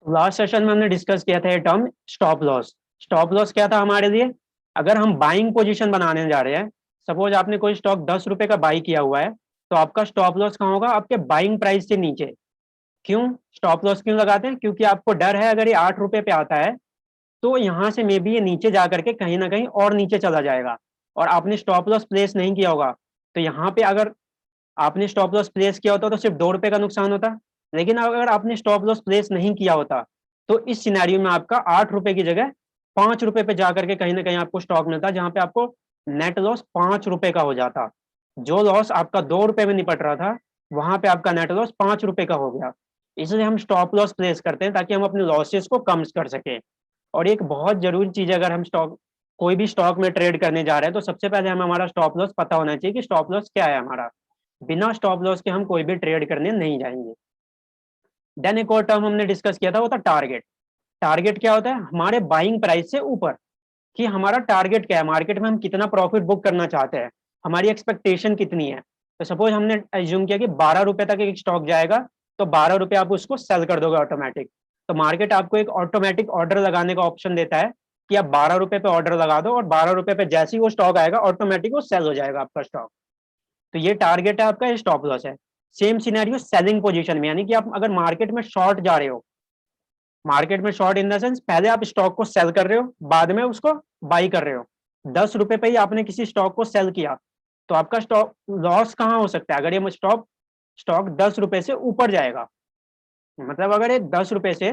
Last session में हमने discuss किया था ये term stop loss. Stop loss क्या था हमारे लिए? अगर हम बाइंग पोजीशन बनाने जा रहे हैं, सपोज आपने कोई स्टॉक 10 रुपए का बाई किया हुआ है, तो आपका स्टॉप लॉस कहाँ होगा? आपके बाइंग प्राइस से नीचे। क्यों स्टॉप लॉस क्यों लगाते हैं? क्योंकि आपको डर है अगर ये 8 रुपए पे आता है तो यहाँ से मे बी ये नीचे जा करके कहीं ना कहीं और नीचे चला जाएगा, और आपने स्टॉप लॉस प्लेस नहीं किया होगा। तो यहाँ पे अगर आपने स्टॉप लॉस प्लेस किया होता तो सिर्फ 2 रुपए का नुकसान होता। लेकिन अगर आपने स्टॉप लॉस प्लेस नहीं किया होता तो इस सिनेरियो में आपका 8 रुपए की जगह 5 रुपए पे जाकर के कहीं ना कहीं आपको स्टॉक मिलता, जहां पे आपको नेट लॉस 5 रुपए का हो जाता। जो लॉस आपका 2 रुपए में निपट रहा था, वहां पे आपका नेट लॉस 5 रुपए का हो गया। इसलिए हम स्टॉप लॉस प्लेस करते हैं ताकि हम अपने लॉसेस को कम कर सकें। और एक बहुत जरूरी चीज है, अगर हम स्टॉक कोई भी स्टॉक में ट्रेड करने जा रहे हैं तो सबसे पहले हमें हमारा स्टॉप लॉस पता होना चाहिए कि स्टॉप लॉस क्या है हमारा। बिना स्टॉप लॉस के हम कोई भी ट्रेड करने नहीं जाएंगे। देन एक और टर्म हमने डिस्कस किया था, वो था टारगेट। टारगेट क्या होता है? हमारे बाइंग प्राइस से ऊपर, कि हमारा टारगेट क्या है, मार्केट में हम कितना प्रॉफिट बुक करना चाहते हैं, हमारी एक्सपेक्टेशन कितनी है। तो सपोज हमने एज्यूम किया कि 12 रुपए तक एक स्टॉक जाएगा, तो 12 रुपए आप उसको सेल कर दोगे ऑटोमेटिक। तो मार्केट आपको एक ऑटोमेटिक ऑर्डर लगाने का ऑप्शन देता है कि आप 12 रुपए पे ऑर्डर लगा दो, और 12 रुपए पे जैसे ही वो स्टॉक आएगा ऑटोमेटिक वो सेल हो जाएगा आपका स्टॉक। तो ये टारगेट है आपका, ये स्टॉप लॉस है। सेम सिनेरियो सेलिंग पोजीशन में, यानी कि आप अगर मार्केट में शॉर्ट जा रहे हो, मार्केट में शॉर्ट इन द सेंस पहले आप स्टॉक को सेल कर रहे हो, बाद में उसको बाई कर रहे हो। 10 रुपए पे ही आपने किसी स्टॉक को सेल किया, तो आपका स्टॉक लॉस कहाँ हो सकता है? अगर ये स्टॉक स्टॉक 10 रुपए से ऊपर जाएगा, मतलब अगर ये 10 रुपए से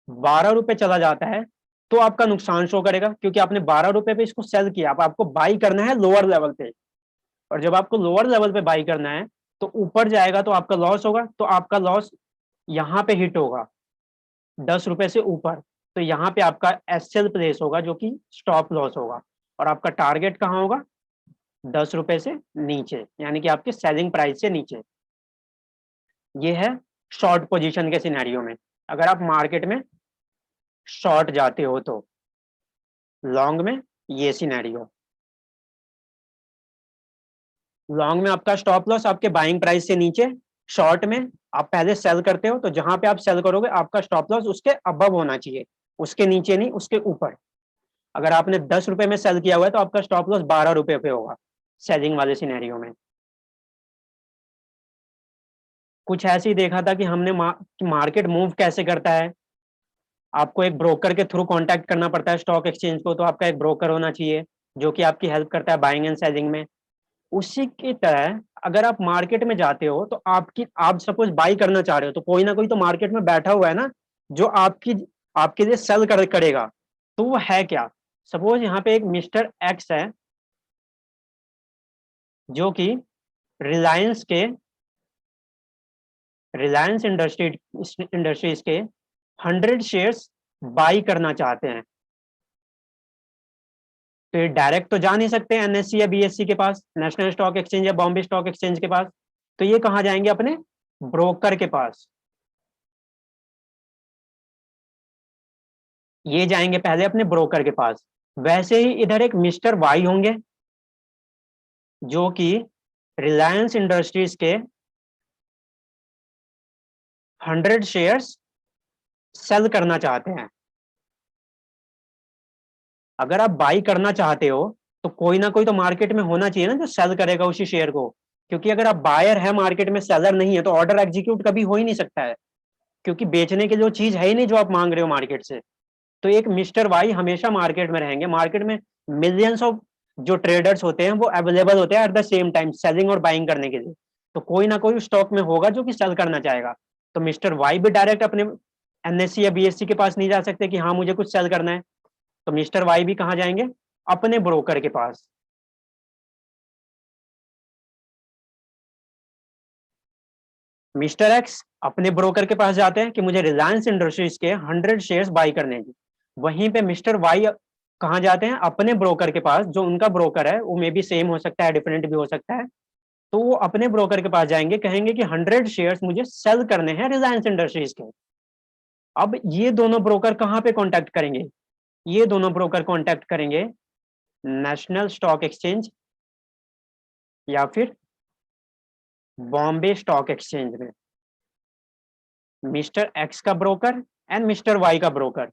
12 रुपए चला जाता है, तो आपका नुकसान शो करेगा, क्योंकि आपने 12 रुपए पे इसको सेल किया। अब आपको बाई करना है लोअर लेवल पे, और जब आपको लोअर लेवल पे बाई करना है तो ऊपर जाएगा तो आपका लॉस होगा। तो आपका लॉस यहाँ पे हिट होगा 10 रुपए से ऊपर, तो यहाँ पे आपका एसएल प्लेस होगा जो कि स्टॉप लॉस होगा। और आपका टारगेट कहाँ होगा? 10 रुपए से नीचे, यानी कि आपके सेलिंग प्राइस से नीचे। ये है शॉर्ट पोजीशन के सिनेरियो में, अगर आप मार्केट में शॉर्ट जाते हो तो। लॉन्ग में ये सिनेरियो, लॉन्ग में आपका स्टॉप लॉस आपके बाइंग प्राइस से नीचे, शॉर्ट में आप पहले सेल करते हो तो जहां पे आप सेल करोगे आपका स्टॉप लॉस उसके अबव होना चाहिए, उसके नीचे नहीं, उसके ऊपर। अगर आपने 10 रुपए में सेल किया हुआ है तो आपका स्टॉप लॉस 12 रुपए पे होगा सेलिंग वाले सिनेरियो में। कुछ ऐसे ही देखा था कि हमने मार्केट मूव कैसे करता है। आपको एक ब्रोकर के थ्रू कांटेक्ट करना पड़ता है स्टॉक एक्सचेंज को, तो आपका एक ब्रोकर होना चाहिए जो कि आपकी हेल्प करता है बाइंग एंड सेलिंग में। उसी की तरह अगर आप मार्केट में जाते हो तो आप सपोज बाई करना चाह रहे हो, तो कोई ना कोई तो मार्केट में बैठा हुआ है ना, जो आपके लिए करेगा। तो वो है क्या? सपोज यहाँ पे एक मिस्टर एक्स है जो कि रिलायंस के रिलायंस इंडस्ट्रीज के 100 शेयर्स बाई करना चाहते हैं। तो ये डायरेक्ट तो जा नहीं सकते एनएससी या बीएससी के पास, नेशनल स्टॉक एक्सचेंज या बॉम्बे स्टॉक एक्सचेंज के पास। तो ये कहाँ जाएंगे? अपने ब्रोकर के पास। ये जाएंगे पहले अपने ब्रोकर के पास। वैसे ही इधर एक मिस्टर वाई होंगे जो कि रिलायंस इंडस्ट्रीज के 100 शेयर्स सेल करना चाहते हैं। अगर आप बाई करना चाहते हो तो कोई ना कोई तो मार्केट में होना चाहिए ना जो सेल करेगा उसी शेयर को, क्योंकि अगर आप बायर है मार्केट में, सेलर नहीं है, तो ऑर्डर एग्जीक्यूट कभी हो ही नहीं सकता है, क्योंकि बेचने के लिए चीज है ही नहीं जो आप मांग रहे हो मार्केट से। तो एक मिस्टर वाई हमेशा मार्केट में रहेंगे। मार्केट में मिलियंस ऑफ जो ट्रेडर्स होते हैं वो अवेलेबल होते हैं eight the same time selling और बाइंग करने के लिए। तो कोई ना कोई स्टॉक में होगा जो कि सेल करना चाहेगा। तो मिस्टर वाई भी डायरेक्ट अपने एनएससी या बीएससी के पास नहीं जा सकते कि हाँ मुझे कुछ सेल करना है। तो मिस्टर वाई भी कहाँ जाएंगे? अपने ब्रोकर के पास। मिस्टर एक्स अपने ब्रोकर के पास जाते हैं कि मुझे रिलायंस इंडस्ट्रीज के 100 शेयर्स बाई करने हैं। वहीं पे मिस्टर वाई कहाँ जाते हैं? अपने ब्रोकर के पास। जो उनका ब्रोकर है वो मे बी सेम हो सकता है, डिफरेंट भी हो सकता है। तो वो अपने ब्रोकर के पास जाएंगे, कहेंगे कि 100 शेयर्स मुझे सेल करने हैं रिलायंस इंडस्ट्रीज के। अब ये दोनों ब्रोकर कहाँ पे कॉन्टैक्ट करेंगे? ये दोनों ब्रोकर कॉन्टैक्ट करेंगे नेशनल स्टॉक एक्सचेंज या फिर बॉम्बे स्टॉक एक्सचेंज में। मिस्टर एक्स का ब्रोकर एंड मिस्टर वाई का ब्रोकर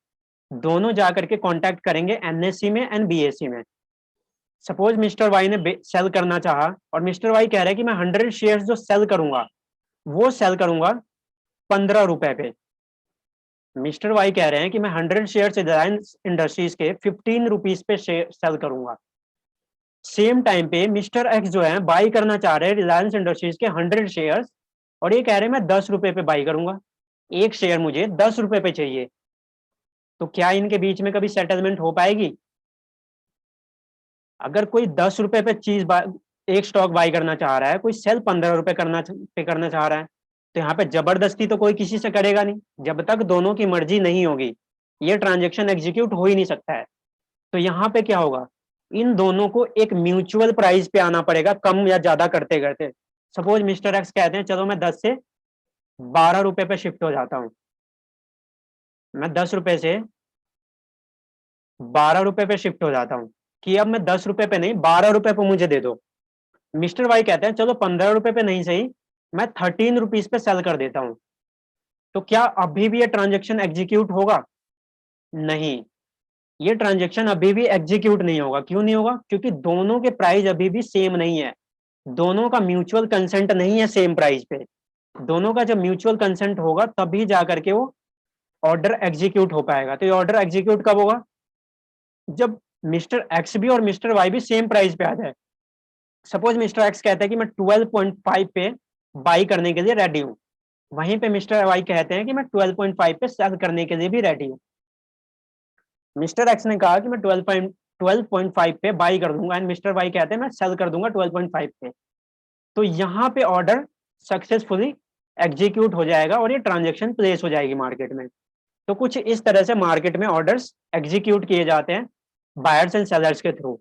दोनों जाकर के कांटेक्ट करेंगे एनएससी में एंड बीएससी में। सपोज मिस्टर वाई ने सेल करना चाहा और मिस्टर वाई कह रहा है कि मैं 100 शेयर्स जो सेल करूंगा वो सेल करूंगा 15 रुपए पे। मिस्टर वाई कह रहे हैं कि मैं 100 शेयर रिलायंस इंडस्ट्रीज के 15 रुपीज पे सेल करूंगा। सेम टाइम पे मिस्टर एक्स जो है बाई करना चाह रहे हैं रिलायंस इंडस्ट्रीज के 100 शेयर्स और ये कह रहे हैं मैं 10 रुपए पे बाई करूंगा, एक शेयर मुझे 10 रुपए पे चाहिए। तो क्या इनके बीच में कभी सेटलमेंट हो पाएगी? अगर कोई 10 रुपए पे एक स्टॉक बाई करना चाह रहा है, कोई सेल 15 रुपए करना चाह रहा है, तो यहाँ पे जबरदस्ती तो कोई किसी से करेगा नहीं। जब तक दोनों की मर्जी नहीं होगी ये ट्रांजेक्शन एग्जीक्यूट हो ही नहीं सकता है। तो यहाँ पे क्या होगा, इन दोनों को एक म्यूचुअल प्राइस पे आना पड़ेगा, कम या ज्यादा करते करते। सपोज मिस्टर एक्स कहते हैं चलो मैं 10 से 12 रुपए पे शिफ्ट हो जाता हूँ, मैं 10 रुपए से 12 रुपए पे शिफ्ट हो जाता हूँ कि अब मैं 10 रुपए पे नहीं 12 रुपए पे मुझे दे दो। मिस्टर वाई कहते हैं चलो 15 रुपए पे नहीं सही, मैं 13 रुपीज पे सेल कर देता हूं। तो क्या अभी भी ये ट्रांजेक्शन एग्जीक्यूट होगा? नहीं, ये ट्रांजेक्शन अभी भी एग्जीक्यूट नहीं होगा। क्यों नहीं होगा? क्योंकि दोनों के प्राइस अभी भी सेम नहीं है, दोनों का म्यूचुअल कंसेंट नहीं है सेम प्राइस पे। दोनों का जब म्यूचुअल कंसेंट होगा तभी जाकर के वो ऑर्डर एग्जीक्यूट हो पाएगा। तो ये ऑर्डर एग्जीक्यूट कब होगा? जब मिस्टर एक्स भी और मिस्टर वाई भी सेम प्राइस पे आ जाए। सपोज मिस्टर एक्स कहता है कि मैं 12.5 पे बाई करने के लिए रेडी हूं, वहीं पे मिस्टर वाई कहते हैं कि मैं 12.5 पे सेल करने के लिए भी रेडी हूं। मिस्टर एक्स ने कहा कि मैं 12.5 पे बाई कर दूंगा एंड मिस्टर वाई कहते हैं मैं सेल कर दूंगा 12.5 पे। तो यहाँ पे ऑर्डर सक्सेसफुली एग्जीक्यूट हो जाएगा और ये ट्रांजेक्शन प्लेस हो जाएगी मार्केट में। तो कुछ इस तरह से मार्केट में ऑर्डर्स एग्जीक्यूट किए जाते हैं बायर्स एंड सेलर्स के थ्रू।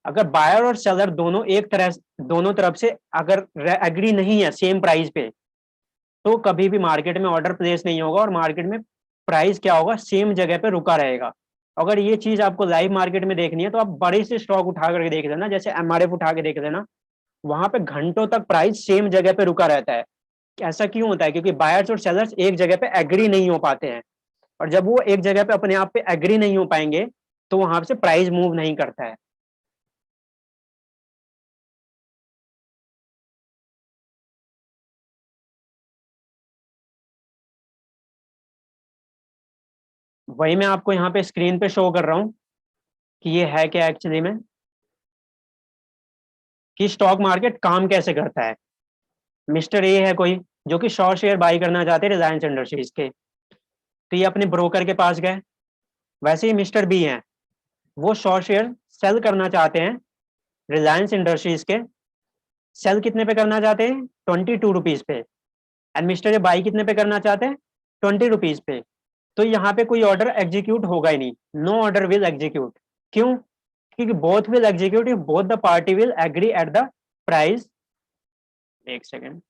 अगर बायर और सेलर दोनों तरफ से अगर एग्री नहीं है सेम प्राइस पे, तो कभी भी मार्केट में ऑर्डर प्लेस नहीं होगा और मार्केट में प्राइस क्या होगा, सेम जगह पे रुका रहेगा। अगर ये चीज आपको लाइव मार्केट में देखनी है तो आप बड़े से स्टॉक उठा करके देख लेना, जैसे एमआरएफ उठा के देख लेना, वहां पे घंटों तक प्राइस सेम जगह पे रुका रहता है। ऐसा क्यों होता है? क्योंकि बायर्स और सेलर्स एक जगह पे एग्री नहीं हो पाते हैं, और जब वो एक जगह पे अपने आप पे एग्री नहीं हो पाएंगे तो वहां से प्राइस मूव नहीं करता है। वही मैं आपको यहाँ पे स्क्रीन पे शो कर रहा हूँ कि ये है क्या एक्चुअली में, कि स्टॉक मार्केट काम कैसे करता है। मिस्टर ए है कोई जो कि 100 शेयर बाई करना चाहते हैं रिलायंस इंडस्ट्रीज के, तो ये अपने ब्रोकर के पास गए। वैसे ही मिस्टर बी हैं, वो 100 शेयर सेल करना चाहते हैं रिलायंस इंडस्ट्रीज के। सेल कितने पे करना चाहते हैं? 22 रुपीज पे। एंड मिस्टर ए बाई कितने पे करना चाहते हैं? 20 रुपीज पे। तो यहाँ पे कोई ऑर्डर एग्जीक्यूट होगा ही नहीं, नो ऑर्डर विल एग्जीक्यूट। क्यों? क्योंकि both will execute if both the party will agree at the price. एक second,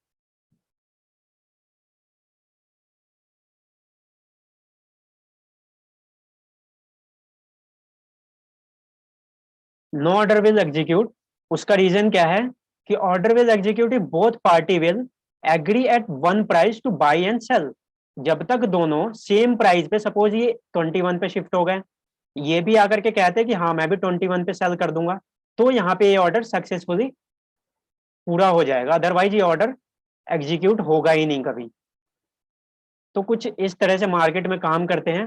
no order will execute, उसका रीजन क्या है कि order will execute if both party will agree at one price to buy and sell. जब तक दोनों same price पे, suppose ये 21 पे शिफ्ट हो गए, ये भी आकर के कहते हैं कि हाँ मैं भी 21 पे सेल कर दूंगा, तो यहाँ पे ये ऑर्डर सक्सेसफुली पूरा हो जाएगा, अदरवाइज ये ऑर्डर एग्जीक्यूट होगा ही नहीं कभी। तो कुछ इस तरह से मार्केट में काम करते हैं।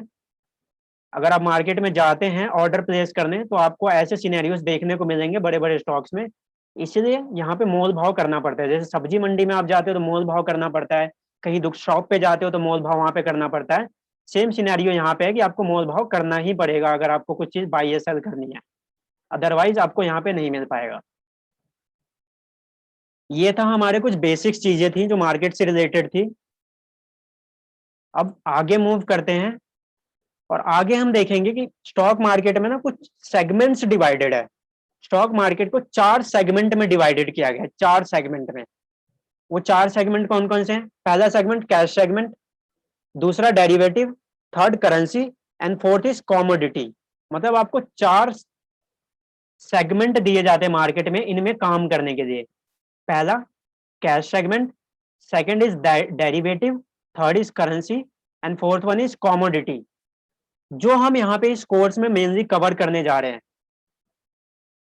अगर आप मार्केट में जाते हैं ऑर्डर प्लेस करने तो आपको ऐसे सिनेरियोस देखने को मिलेंगे बड़े बड़े स्टॉक्स में। इसलिए यहाँ पे मोल भाव करना पड़ता है। जैसे सब्जी मंडी में आप जाते हो तो मोल भाव करना पड़ता है, कहीं दुख शॉप पे जाते हो तो मोल भाव वहां पे करना पड़ता है। सेम सिनेरियो यहाँ पे है कि आपको मोल भाव करना ही पड़ेगा अगर आपको कुछ चीज बाई या सेल करनी है, अदरवाइज आपको यहाँ पे नहीं मिल पाएगा। ये था हमारे कुछ बेसिक्स चीजें थी जो मार्केट से रिलेटेड थी। अब आगे मूव करते हैं और आगे हम देखेंगे कि स्टॉक मार्केट में ना कुछ सेगमेंट्स डिवाइडेड है। स्टॉक मार्केट को 4 सेगमेंट में डिवाइडेड किया गया है, 4 सेगमेंट में। वो 4 सेगमेंट कौन कौन से हैं? पहला सेगमेंट कैश सेगमेंट, दूसरा derivative, third currency and fourth is commodity. मतलब आपको 4 सेगमेंट दिए जाते हैं मार्केट में इनमें काम करने के लिए। पहला cash segment, second is derivative, third is currency and fourth one is commodity. जो हम यहाँ पे इस कोर्स में मेनली कवर करने जा रहे हैं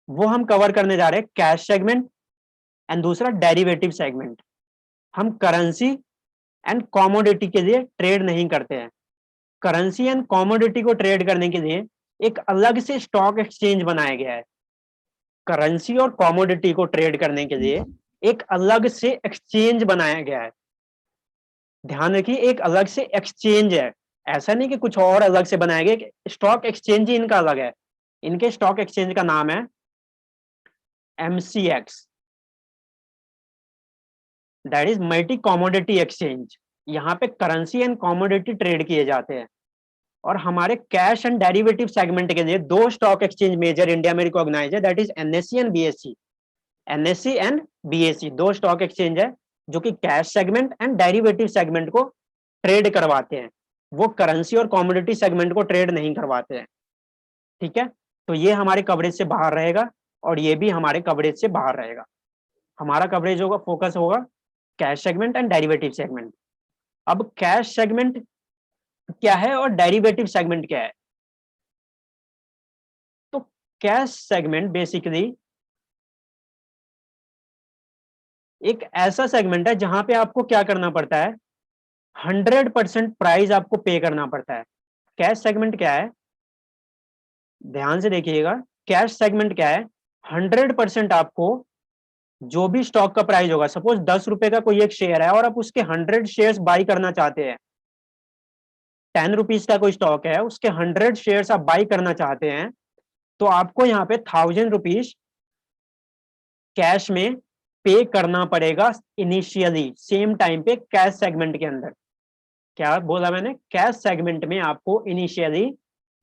वो हम कवर करने जा रहे हैं कैश सेगमेंट एंड दूसरा डेरिवेटिव सेगमेंट। हम करेंसी एंड कॉमोडिटी के लिए ट्रेड नहीं करते हैं। करेंसी एंड कॉमोडिटी को ट्रेड करने के लिए एक अलग से स्टॉक एक्सचेंज बनाया गया है। करेंसी और कॉमोडिटी को ट्रेड करने के लिए एक अलग से एक्सचेंज बनाया गया है। ध्यान रखिए, एक अलग से एक्सचेंज है, ऐसा नहीं कि कुछ और अलग से बनाया गया। स्टॉक एक्सचेंज ही इनका अलग है। इनके स्टॉक एक्सचेंज का नाम है MCX, that is multi commodity exchange. यहाँ पे करेंसी एंड कॉमोडिटी ट्रेड किए जाते हैं। और हमारे कैश एंड डेरिवेटिव सेगमेंट के लिए दो स्टॉक एक्सचेंज मेजर इंडिया में रिकॉग्नाइज है, that is NSE and BSE। NSE and BSE दो स्टॉक एक्सचेंज है जो कि cash segment and derivative segment को ट्रेड करवाते हैं। वो करेंसी और कॉमोडिटी सेगमेंट को ट्रेड नहीं करवाते हैं। ठीक है, तो ये हमारे कवरेज से बाहर रहेगा और ये भी हमारे कवरेज से बाहर रहेगा। हमारा कवरेज होगा, फोकस होगा cash segment and derivative segment. अब कैश सेगमेंट क्या है और डेरिवेटिव सेगमेंट क्या है? तो कैश सेगमेंट बेसिकली एक ऐसा सेगमेंट है जहां पे आपको क्या करना पड़ता है, 100% प्राइस आपको पे करना पड़ता है। कैश सेगमेंट क्या है, ध्यान से देखिएगा, कैश सेगमेंट क्या है, 100% आपको जो भी स्टॉक का प्राइस होगा, सपोज 10 रुपए का कोई एक शेयर है और आप उसके 100 शेयर्स बाई करना चाहते हैं। 10 रुपीज का कोई स्टॉक है, उसके 100 शेयर्स आप बाई करना चाहते हैं, तो आपको यहाँ पे 1000 रुपीज कैश में पे करना पड़ेगा इनिशियली, सेम टाइम पे कैश सेगमेंट के अंदर। क्या बोला मैंने, कैश सेगमेंट में आपको इनिशियली,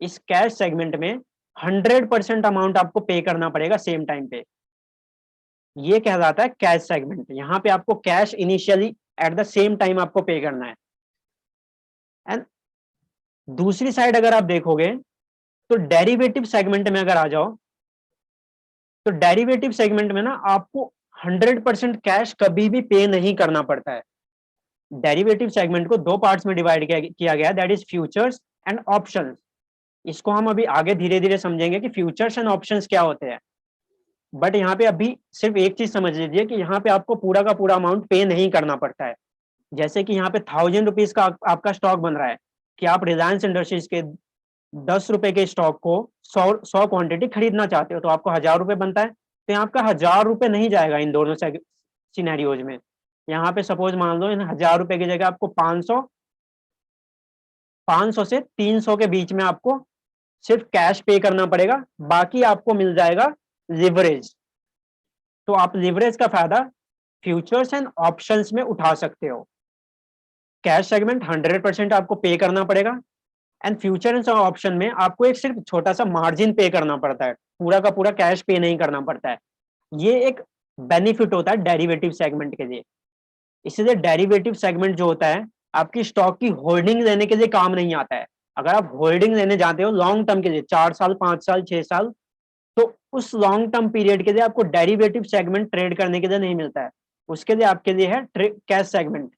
इस कैश सेगमेंट में 100% अमाउंट आपको पे करना पड़ेगा सेम टाइम पे। ये कहलाता है कैश सेगमेंट। यहाँ पे आपको cash initially at the same time आपको पे करना है। एंड दूसरी साइड अगर आप देखोगे तो डेरिवेटिव सेगमेंट में अगर आ जाओ, तो डेरिवेटिव सेगमेंट में ना आपको 100% कैश कभी भी पे नहीं करना पड़ता है। डेरिवेटिव सेगमेंट को दो पार्ट्स में डिवाइड किया गया, that is futures and options. इसको हम अभी आगे धीरे धीरे समझेंगे कि फ्यूचर्स एंड ऑप्शंस क्या होते हैं। बट यहाँ पे अभी सिर्फ एक चीज समझ लीजिए कि यहाँ पे आपको पूरा का पूरा अमाउंट पे नहीं करना पड़ता है। जैसे कि यहाँ पे 1000 रुपीज का आपका स्टॉक बन रहा है कि आप रिलायंस इंडस्ट्रीज के 10 रुपए के स्टॉक को 100 क्वांटिटी खरीदना चाहते हो, तो आपको 1000 रुपए बनता है। तो यहाँ आपका 1000 रुपए नहीं जाएगा इन दोनों सिनेरियोज में। यहाँ पे सपोज मान लो इन 1000 रुपए की जगह आपको 500 से 300 के बीच में आपको सिर्फ कैश पे करना पड़ेगा, बाकी आपको मिल जाएगा लिवरेज। तो आप लिवरेज का फायदा फ्यूचर्स एंड ऑप्शंस में उठा सकते हो। कैश सेगमेंट 100% आपको पे करना पड़ेगा एंड फ्यूचर एंड ऑप्शन में आपको एक सिर्फ छोटा सा मार्जिन पे करना पड़ता है, पूरा का पूरा कैश पे नहीं करना पड़ता है। ये एक बेनिफिट होता है डेरिवेटिव सेगमेंट के लिए। इसलिए डेरिवेटिव सेगमेंट जो होता है आपकी स्टॉक की होल्डिंग लेने के लिए काम नहीं आता है। अगर आप होल्डिंग लेने जाते हो लॉन्ग टर्म के लिए, 4 साल 5 साल 6 साल, तो उस लॉन्ग टर्म पीरियड के लिए आपको डेरिवेटिव सेगमेंट ट्रेड करने के लिए नहीं मिलता है। उसके लिए आपके लिए है कैश सेगमेंट।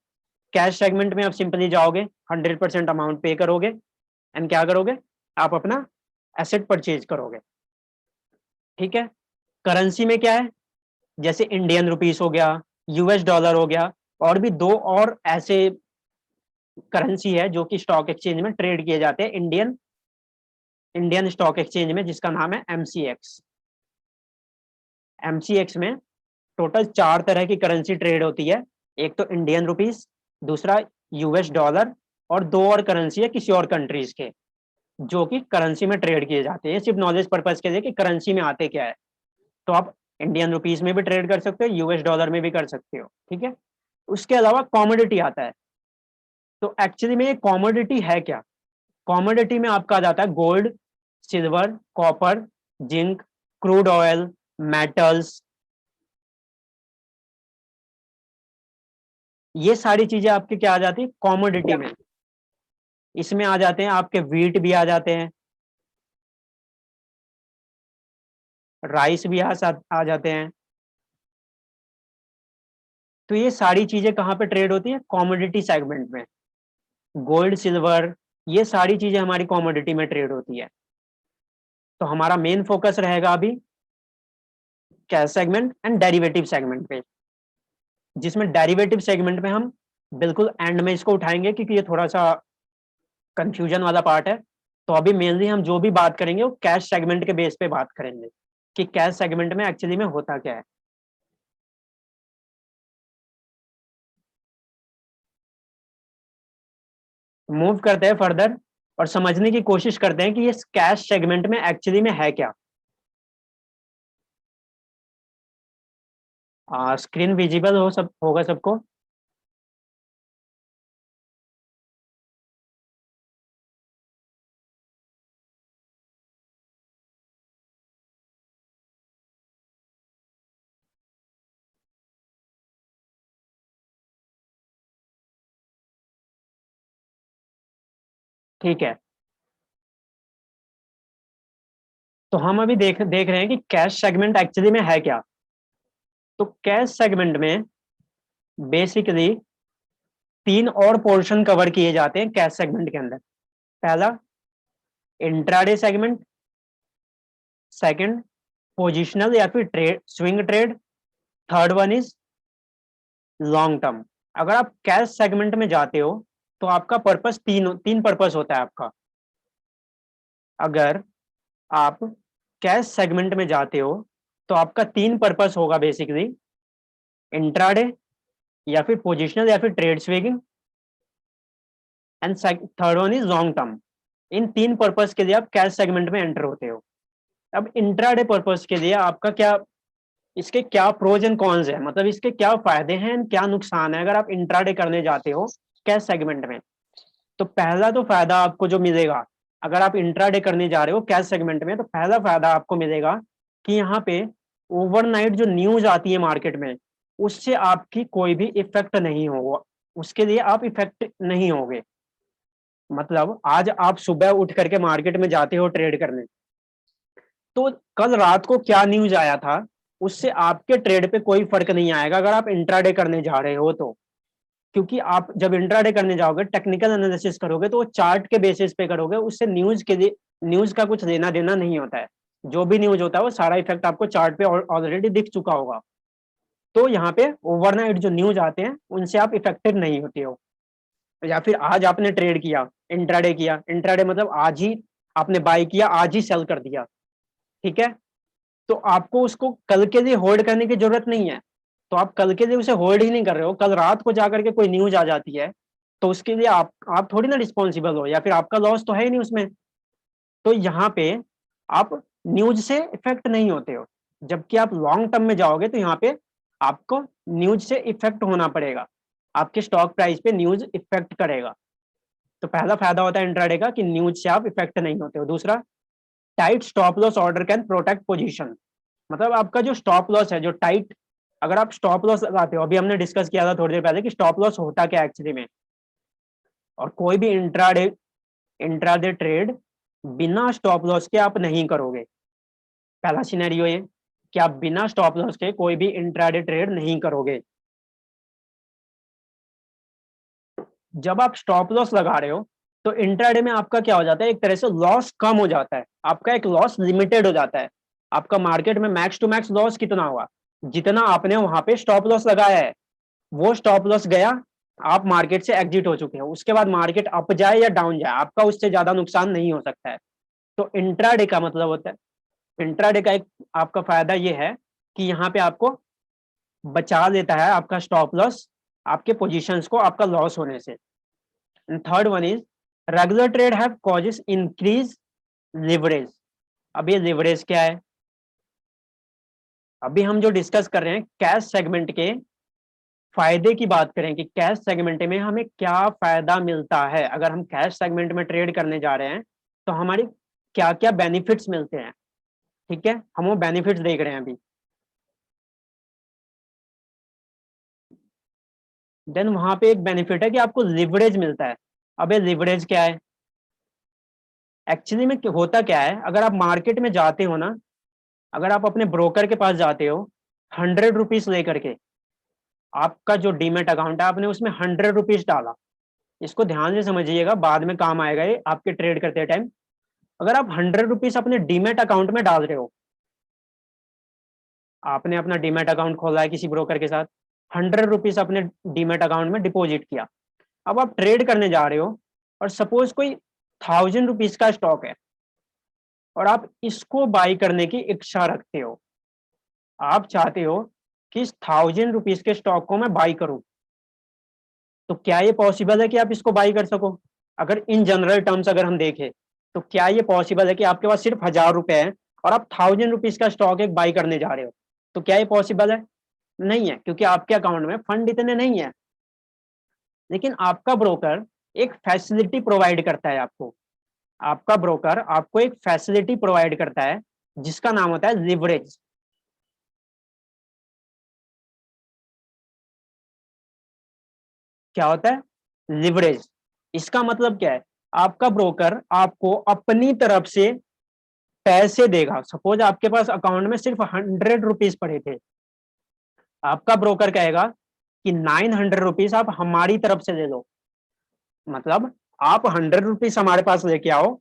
कैश सेगमेंट में आप सिंपली जाओगे, 100% अमाउंट पे करोगे एंड क्या करोगे, आप अपना एसेट परचेज करोगे। ठीक है, करेंसी में क्या है, जैसे इंडियन रुपीस हो गया, US डॉलर हो गया, और भी दो और ऐसे करेंसी है जो कि स्टॉक एक्सचेंज में ट्रेड किए जाते हैं इंडियन स्टॉक एक्सचेंज में, जिसका नाम है MCX। MCX में टोटल 4 तरह की करेंसी ट्रेड होती है। एक तो इंडियन रुपीस, दूसरा US डॉलर, और दो और करेंसी है किसी और कंट्रीज के जो कि करेंसी में ट्रेड किए जाते हैं। सिर्फ नॉलेज पर्पज के लिए कि करेंसी में आते क्या है। तो आप इंडियन रुपीस में भी ट्रेड कर सकते हो, US डॉलर में भी कर सकते हो। ठीक है, उसके अलावा कॉमोडिटी आता है। तो एक्चुअली में ये कॉमोडिटी है क्या, कॉमोडिटी में आपका आ जाता है gold, silver, copper, zinc, crude oil, metals. ये सारी चीजें आपके क्या आ जाती है कॉमोडिटी में। इसमें आ जाते हैं आपके व्हीट भी आ जाते हैं, राइस भी आ जाते हैं। तो ये सारी चीजें कहाँ पे ट्रेड होती है, कॉमोडिटी सेगमेंट में। गोल्ड सिल्वर, ये सारी चीजें हमारी कॉमोडिटी में ट्रेड होती है। तो हमारा मेन फोकस रहेगा अभी cash segment and derivative segment पे, जिसमें डेरिवेटिव सेगमेंट में हम बिल्कुल एंड में इसको उठाएंगे, क्योंकि ये थोड़ा सा कंफ्यूजन वाला पार्ट है। तो अभी मेनली हम जो भी बात करेंगे वो कैश सेगमेंट के बेस पे बात करेंगे कि कैश सेगमेंट में एक्चुअली में होता क्या है। मूव करते हैं फर्दर और समझने की कोशिश करते हैं कि ये कैश सेगमेंट में एक्चुअली में है क्या। स्क्रीन विजिबल हो सब होगा सबको? ठीक है, तो हम अभी देख देख रहे हैं कि कैश सेगमेंट एक्चुअली में है क्या। तो कैश सेगमेंट में बेसिकली तीन और पोर्शन कवर किए जाते हैं कैश सेगमेंट के अंदर। पहला इंट्राडे सेगमेंट, सेकंड पोजिशनल या फिर trade swing trade, third one is long term. अगर आप कैश सेगमेंट में जाते हो तो आपका पर्पस तीन तीन पर्पस होता है आपका। अगर आप कैश सेगमेंट में जाते हो तो आपका तीन पर्पस होगा बेसिकली, इंट्राडे या फिर पोजिशनल या फिर trade swinging, and third one is long term. इन तीन पर्पस के लिए आप कैश सेगमेंट में एंटर होते हो। अब इंट्राडे पर्पस के लिए आपका क्या, इसके क्या प्रोज एंड कॉन्स है, मतलब इसके क्या फायदे हैं एंड क्या नुकसान है अगर आप इंट्राडे करने जाते हो कैश सेगमेंट में। तो पहला तो फायदा आपको जो मिलेगा अगर आप इंट्राडे करने जा रहे हो कैश सेगमेंट में, तो पहला फायदा आपको मिलेगा कि यहाँ पे ओवरनाइट जो न्यूज आती है मार्केट में उससे आपकी कोई भी इफेक्ट नहीं होगा, उसके लिए आप इफेक्ट नहीं होगे। मतलब आज आप सुबह उठ करके मार्केट में जाते हो ट्रेड करने, तो कल रात को क्या न्यूज आया था उससे आपके ट्रेड पे कोई फर्क नहीं आएगा अगर आप इंट्राडे करने जा रहे हो तो। क्योंकि आप जब इंट्राडे करने जाओगे टेक्निकल एनालिसिस करोगे तो वो चार्ट के बेसिस पे करोगे, उससे न्यूज के लिए न्यूज का कुछ लेना देना नहीं होता है। जो भी न्यूज होता है वो सारा इफेक्ट आपको चार्ट पे ऑलरेडी दिख चुका होगा। तो यहाँ पे ओवरनाइट जो न्यूज आते हैं उनसे आप इफेक्टेड नहीं होते हो। या फिर आज आपने ट्रेड किया, इंट्राडे किया, इंट्राडे मतलब आज ही आपने बाय किया आज ही सेल कर दिया, ठीक है। तो आपको उसको कल के लिए होल्ड करने की जरूरत नहीं है। तो आप कल के लिए उसे होल्ड ही नहीं कर रहे हो, कल रात को जाकर के कोई न्यूज आ जाती है तो उसके लिए आप थोड़ी ना रिस्पॉन्सिबल हो, या फिर आपका लॉस तो है ही नहीं उसमें। तो यहाँ पे आप न्यूज से इफेक्ट नहीं होते हो। जबकि आप लॉन्ग टर्म में जाओगे तो यहाँ पे आपको न्यूज से इफेक्ट होना पड़ेगा, आपके स्टॉक प्राइस पे न्यूज इफेक्ट करेगा। तो पहला फायदा होता है इंट्राडे का कि न्यूज से आप इफेक्ट नहीं होते हो। दूसरा, tight stop loss order can protect position. मतलब आपका जो स्टॉप लॉस है जो टाइट, अगर आप स्टॉप लॉस लगाते हो, अभी हमने डिस्कस किया था थोड़ी देर पहले कि स्टॉप लॉस होता क्या एक्चुअली में। और कोई भी इंट्राडे इंट्राडे ट्रेड बिना स्टॉप लॉस के आप नहीं करोगे। पहला सिनेरियो ये कि आप बिना स्टॉप लॉस के कोई भी इंट्राडे ट्रेड नहीं करोगे। जब आप स्टॉप लॉस लगा रहे हो तो इंट्राडे में आपका क्या हो जाता है, एक तरह से लॉस कम हो जाता है, आपका एक लॉस लिमिटेड हो जाता है। आपका मार्केट में मैक्स टू मैक्स लॉस कितना हुआ, जितना आपने वहां पे स्टॉप लॉस लगाया है वो स्टॉप लॉस गया, आप मार्केट से एग्जिट हो चुके हो। उसके बाद मार्केट अप जाए या डाउन जाए आपका उससे ज्यादा नुकसान नहीं हो सकता है। तो इंट्राडे का मतलब होता है, इंट्राडे का एक आपका फायदा ये है कि यहाँ पे आपको बचा देता है आपका स्टॉप लॉस आपके पोजीशंस को आपका लॉस होने से। And third one is regular trade have causes increase leverage. अब ये लिवरेज क्या है, अभी हम जो डिस्कस कर रहे हैं कैश सेगमेंट के फायदे की बात करें कि कैश सेगमेंट में हमें क्या फायदा मिलता है। अगर हम कैश सेगमेंट में ट्रेड करने जा रहे हैं तो हमारी क्या क्या बेनिफिट्स मिलते हैं, ठीक है, हम वो बेनिफिट्स देख रहे हैं अभी। देन वहां पे एक बेनिफिट है कि आपको लिवरेज मिलता है। अब ये लिवरेज क्या है एक्चुअली में, होता क्या है, अगर आप मार्केट में जाते हो ना, अगर आप अपने ब्रोकर के पास जाते हो 100 रुपीज लेकर के, आपका जो डीमेट अकाउंट है आपने उसमें 100 रुपीज डाला, इसको ध्यान से समझिएगा, बाद में काम आएगा ये आपके ट्रेड करते टाइम। अगर आप 100 रुपीज अपने डीमेट अकाउंट में डाल रहे हो, आपने अपना डीमेट अकाउंट खोला है किसी ब्रोकर के साथ, 100 रुपीज अपने डीमेट अकाउंट में डिपॉजिट किया, अब आप ट्रेड करने जा रहे हो और सपोज कोई 1000 रुपीज का स्टॉक है और आप इसको बाई करने की इच्छा रखते हो, आप चाहते हो कि इस 1000 रुपीज के स्टॉक को मैं बाई करूं, तो क्या ये पॉसिबल है कि आप इसको बाई कर सको? अगर इन जनरल टर्म्स अगर हम देखें, तो क्या ये पॉसिबल है कि आपके पास सिर्फ 1000 रुपए है और आप 1000 रुपीज का स्टॉक एक बाई करने जा रहे हो? तो क्या ये पॉसिबल है? नहीं है, क्योंकि आपके अकाउंट में फंड इतने नहीं है। लेकिन आपका ब्रोकर एक फैसिलिटी प्रोवाइड करता है आपको, आपका ब्रोकर आपको एक फैसिलिटी प्रोवाइड करता है जिसका नाम होता है लिवरेज। क्या होता है? लिवरेज। इसका मतलब क्या है? आपका ब्रोकर आपको अपनी तरफ से पैसे देगा। सपोज आपके पास अकाउंट में सिर्फ 100 रुपीज पड़े थे, आपका ब्रोकर कहेगा कि 900 रुपीज आप हमारी तरफ से ले लो। मतलब आप 100 रुपीज हमारे पास लेके आओ,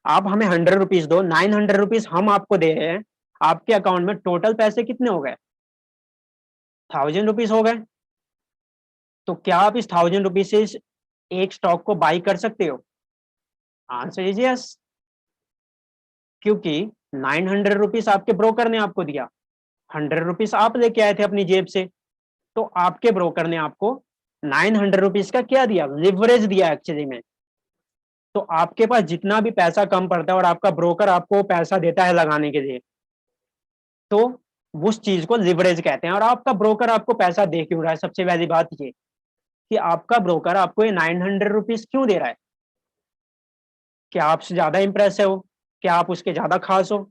आप हमें 100 रुपीज दो, 900 रुपीज हम आपको दे रहे हैं, आपके अकाउंट में टोटल पैसे कितने हो गए? 1000 रुपीज हो गए। तो क्या आप इस 1000 रुपीज से एक स्टॉक को बाई कर सकते हो? आंसर इज यस, क्योंकि 900 रुपीज आपके ब्रोकर ने आपको दिया, 100 रुपीज आप लेके आए थे अपनी जेब से, तो आपके ब्रोकर ने आपको 900 रुपीज का क्या दिया? लिवरेज दिया एक्चुअली में। तो आपके पास जितना भी पैसा कम पड़ता है और आपका ब्रोकर आपको पैसा देता है लगाने के लिए, तो उस चीज को लिवरेज कहते हैं। और आपका ब्रोकर आपको पैसा दे क्यों रहा है? सबसे पहली बात ये कि आपका ब्रोकर आपको ये 900 रुपीज क्यों दे रहा है? क्या आपसे ज्यादा इंप्रेस है वो? क्या आप उसके ज्यादा खास हो?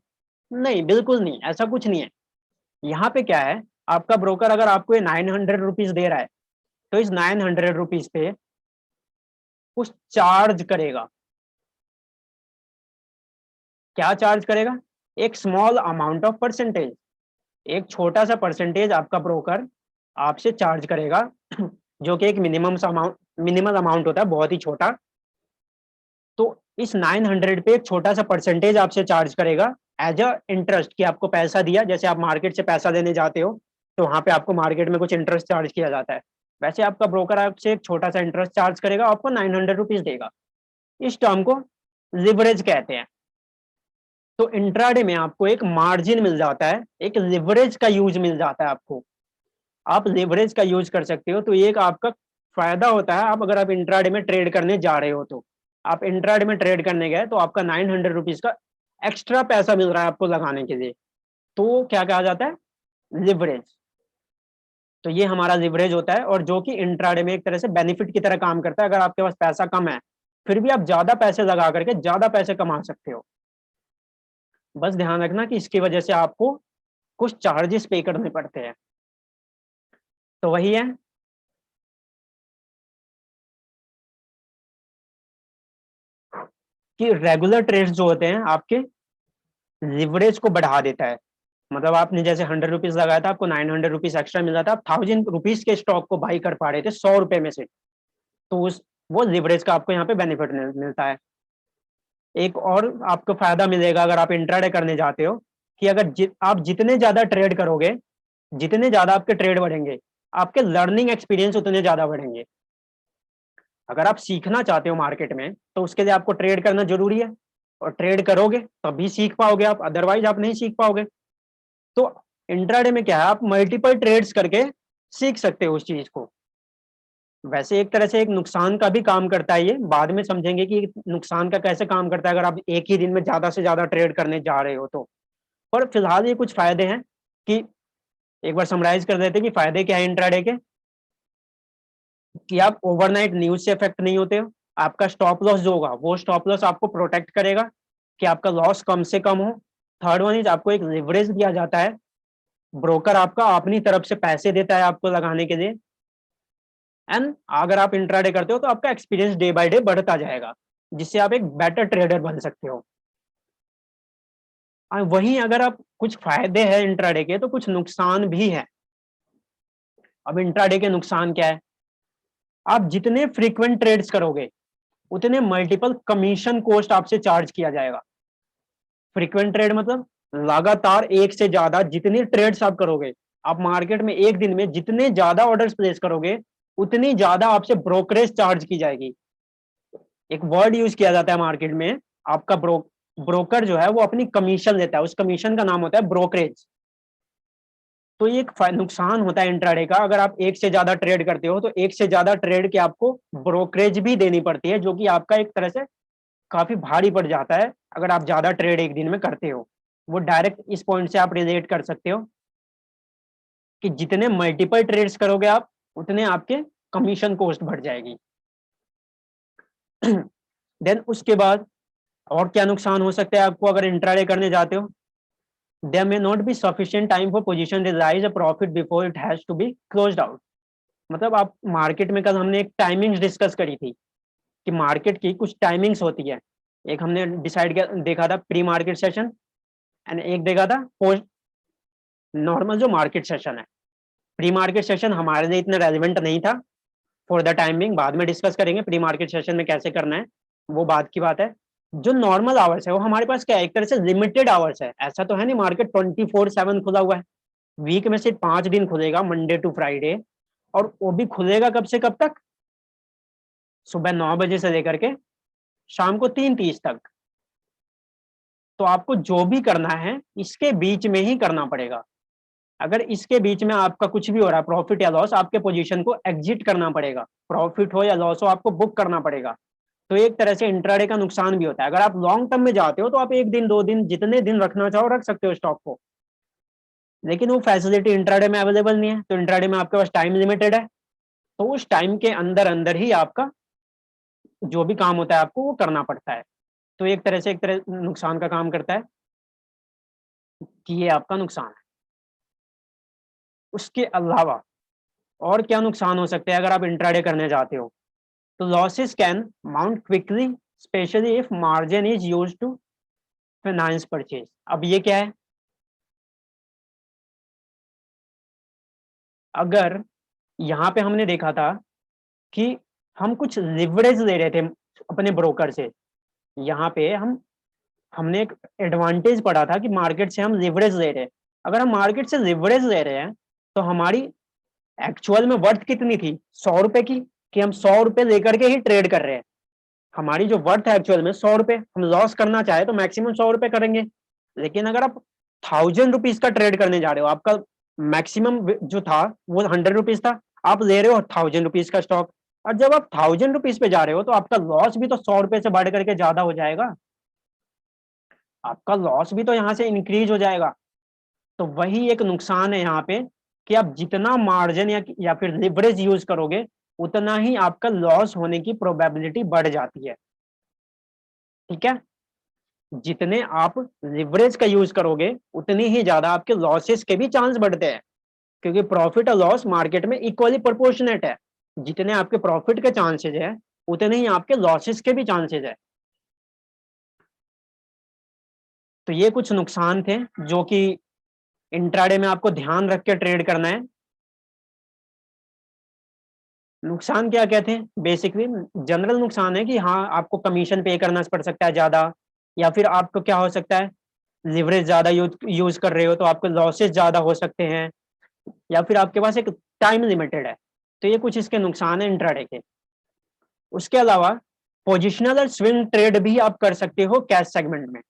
नहीं, बिल्कुल नहीं, ऐसा कुछ नहीं है। यहाँ पे क्या है, आपका ब्रोकर अगर आपको ये 900 रुपीज दे रहा है, तो इस 900 रुपीज पे कुछ चार्ज करेगा। क्या चार्ज करेगा? एक स्मॉल अमाउंट ऑफ परसेंटेज, एक छोटा सा परसेंटेज आपका ब्रोकर आपसे चार्ज करेगा, जो कि एक मिनिमम अमाउंट होता है, बहुत ही छोटा। तो इस 900 पे एक छोटा सा परसेंटेज आपसे चार्ज करेगा एज अ इंटरेस्ट, कि आपको पैसा दिया, जैसे आप मार्केट से पैसा लेने जाते हो तो वहां पे आपको मार्केट में कुछ इंटरेस्ट चार्ज किया जाता है, वैसे आपका ब्रोकर आपसे एक छोटा सा इंटरेस्ट चार्ज करेगा, आपको 900 रुपीज देगा। इस टर्म को लिवरेज कहते हैं। तो इंट्राडे में आपको एक मार्जिन मिल जाता है, एक लिवरेज का यूज मिल जाता है आपको, आप लिवरेज का यूज कर सकते हो। तो ये एक आपका फायदा होता है, आप अगर आप इंट्राडे में ट्रेड करने जा रहे हो, तो आप इंट्राडे में ट्रेड करने गए तो आपका 900 रुपीज का एक्स्ट्रा पैसा मिल रहा है आपको लगाने के लिए, तो क्या कहा जाता है? लिवरेज। तो ये हमारा लिवरेज होता है, और जो कि इंट्राडे में एक तरह से बेनिफिट की तरह काम करता है। अगर आपके पास पैसा कम है, फिर भी आप ज्यादा पैसे लगा करके ज्यादा पैसे कमा सकते हो। बस ध्यान रखना कि इसकी वजह से आपको कुछ चार्जेस पे करने पड़ते हैं। तो वही है कि रेगुलर ट्रेड्स जो होते हैं आपके लिवरेज को बढ़ा देता है। मतलब आपने जैसे 100 रुपीज लगाया था, आपको 900 रुपीज एक्स्ट्रा मिल जाता है, आप 1000 रुपीज के स्टॉक को बाई कर पा रहे थे 100 रुपए में से, तो उस वो लिवरेज का आपको यहाँ पे बेनिफिट मिलता है। एक और आपको फायदा मिलेगा अगर आप इंट्राडे करने जाते हो, कि अगर आप जितने ज्यादा ट्रेड करोगे, जितने ज्यादा आपके ट्रेड बढ़ेंगे, आपके लर्निंग एक्सपीरियंस उतने ज्यादा बढ़ेंगे। अगर आप सीखना चाहते हो मार्केट में, तो उसके लिए आपको ट्रेड करना जरूरी है, और ट्रेड करोगे तभी सीख पाओगे आप, अदरवाइज आप नहीं सीख पाओगे। तो इंट्राडे में क्या है, आप मल्टीपल ट्रेड्स करके सीख सकते हो उस चीज को। वैसे एक तरह से एक नुकसान का भी काम करता है, ये बाद में समझेंगे कि नुकसान का कैसे काम करता है अगर आप एक ही दिन में ज्यादा से ज्यादा ट्रेड करने जा रहे हो तो। पर फिलहाल ये कुछ फायदे हैं, कि एक बार समराइज कर देते हैं कि फायदे क्या है इंट्राडे के। कि आप ओवरनाइट न्यूज से इफेक्ट नहीं होते हो, आपका स्टॉप लॉस जो होगा वो स्टॉप लॉस आपको प्रोटेक्ट करेगा कि आपका लॉस कम से कम हो। थर्ड वन इज आपको एक लिवरेज दिया जाता है, ब्रोकर आपका अपनी तरफ से पैसे देता है आपको लगाने के लिए। एंड अगर आप इंट्राडे करते हो तो आपका एक्सपीरियंस डे बाय डे बढ़ता जाएगा, जिससे आप एक बेटर ट्रेडर बन सकते हो। वहीं अगर आप कुछ फायदे हैं इंट्राडे के, तो कुछ नुकसान भी है। अब इंट्राडे के नुकसान क्या है? आप जितने फ्रीक्वेंट ट्रेड्स करोगे उतने मल्टीपल कमीशन कॉस्ट आपसे चार्ज किया जाएगा। फ्रीक्वेंट ट्रेड मतलब लगातार एक से ज्यादा जितनी ट्रेड्स आप करोगे, आप मार्केट में एक दिन में जितने ज्यादा ऑर्डर्स प्लेस करोगे उतनी ज्यादा आपसे ब्रोकरेज चार्ज की जाएगी। एक वर्ड यूज किया जाता है मार्केट में, आपका ब्रोकर जो है वो अपनी कमीशन लेता है, उस कमीशन का नाम होता है ब्रोकरेज। तो ये एक नुकसान होता है इंट्राडे का, अगर आप एक से ज्यादा ट्रेड करते हो तो एक से ज्यादा ट्रेड के आपको ब्रोकरेज भी देनी पड़ती है, जो कि आपका एक तरह से काफी भारी पड़ जाता है अगर आप ज्यादा ट्रेड एक दिन में करते हो। वो डायरेक्ट इस पॉइंट से आप रिलेट कर सकते हो कि जितने मल्टीपल ट्रेड्स करोगे आप उतने आपके कमीशन कॉस्ट बढ़ जाएगी। देन उसके बाद और क्या नुकसान हो सकते हैं आपको अगर इंट्राडे करने जाते हो? There may not be sufficient time for position realize a profit before it has to be closed out. मतलब आप मार्केट में, कल हमने एक टाइमिंग्स डिस्कस करी थी कि मार्केट की कुछ टाइमिंग्स होती है। एक हमने डिसाइड किया, देखा था प्री मार्केट सेशन, एंड एक देखा था पोस्ट नॉर्मल जो मार्केट सेशन है। प्री मार्केट सेशन हमारे लिए इतना रेलिवेंट नहीं था फॉर द टाइमिंग, बाद में डिस्कस करेंगे प्री मार्केट सेशन में कैसे करना है, वो बात की बात है। जो नॉर्मल आवर्स है वो हमारे पास क्या है, एक तरह से लिमिटेड आवर्स है। ऐसा तो है नहीं मार्केट 24/7 खुला हुआ है, वीक में सिर्फ 5 दिन खुलेगा, मंडे टू फ्राइडे, और वो भी खुलेगा कब से कब तक? सुबह 9 बजे से लेकर के शाम को 3:30 तक। तो आपको जो भी करना है इसके बीच में ही करना पड़ेगा। अगर इसके बीच में आपका कुछ भी हो रहा है, प्रॉफिट या लॉस, आपके पोजीशन को एग्जिट करना पड़ेगा, प्रॉफिट हो या लॉस हो आपको बुक करना पड़ेगा। तो एक तरह से इंट्राडे का नुकसान भी होता है। अगर आप लॉन्ग टर्म में जाते हो तो आप एक दिन, 2 दिन, जितने दिन रखना चाहो रख सकते हो स्टॉक को, लेकिन वो फैसिलिटी इंट्राडे में अवेलेबल नहीं है। तो इंट्राडे में आपके पास टाइम लिमिटेड है, तो उस टाइम के अंदर अंदर ही आपका जो भी काम होता है आपको वो करना पड़ता है। तो एक तरह से एक तरह नुकसान का काम करता है कि ये आपका नुकसान है। उसके अलावा और क्या नुकसान हो सकते हैं अगर आप इंट्राडे करने जाते हो? तो losses can mount quickly, especially if margin is used to finance purchase. अब ये क्या है, अगर यहाँ पे हमने देखा था कि हम कुछ लिवरेज ले रहे थे अपने ब्रोकर से, यहाँ पे हमने एक एडवांटेज पढ़ा था कि मार्केट से हम लिवरेज ले रहे हैं। अगर हम मार्केट से लिवरेज ले रहे हैं तो हमारी एक्चुअल में वर्थ कितनी थी, 100 रुपए की, कि हम 100 रुपए लेकर के ही ट्रेड कर रहे हैं। हमारी जो वर्थ है एक्चुअल में 100 रुपए, हम लॉस करना चाहे तो मैक्सिमम 100 रुपए करेंगे। लेकिन अगर आप 1000 रुपीज का ट्रेड करने जा रहे हो, आपका मैक्सिमम जो था वो 100 रुपीज था, आप ले रहे हो 1000 रुपीज का स्टॉक, और जब आप 1000 रुपीज पे जा रहे हो तो आपका लॉस भी तो 100 रुपए से बढ़ करके ज्यादा हो जाएगा, आपका लॉस भी तो यहाँ से इंक्रीज हो जाएगा। तो वही एक नुकसान है यहाँ पे कि आप जितना मार्जिन या फिर लिवरेज यूज करोगे उतना ही आपका लॉस होने की प्रोबेबिलिटी बढ़ जाती है। ठीक है, जितने आप लिवरेज का यूज करोगे उतनी ही ज्यादा आपके लॉसेस के भी चांस बढ़ते हैं, क्योंकि प्रॉफिट और लॉस मार्केट में इक्वली प्रोपोर्शनेट है। जितने आपके प्रॉफिट के चांसेस है उतने ही आपके लॉसेस के भी चांसेस है। तो ये कुछ नुकसान थे जो कि इंट्राडे में आपको ध्यान रख के ट्रेड करना है। नुकसान क्या क्या थे? बेसिकली जनरल नुकसान है कि हाँ आपको कमीशन पे करना पड़ सकता है ज्यादा, या फिर आपको क्या हो सकता है, लिवरेज ज्यादा यूज कर रहे हो तो आपको लॉसेस ज्यादा हो सकते हैं, या फिर आपके पास एक टाइम लिमिटेड है। तो ये कुछ इसके नुकसान है इंट्राडे के। उसके अलावा पोजिशनल और स्विंग ट्रेड भी आप कर सकते हो कैश सेगमेंट में।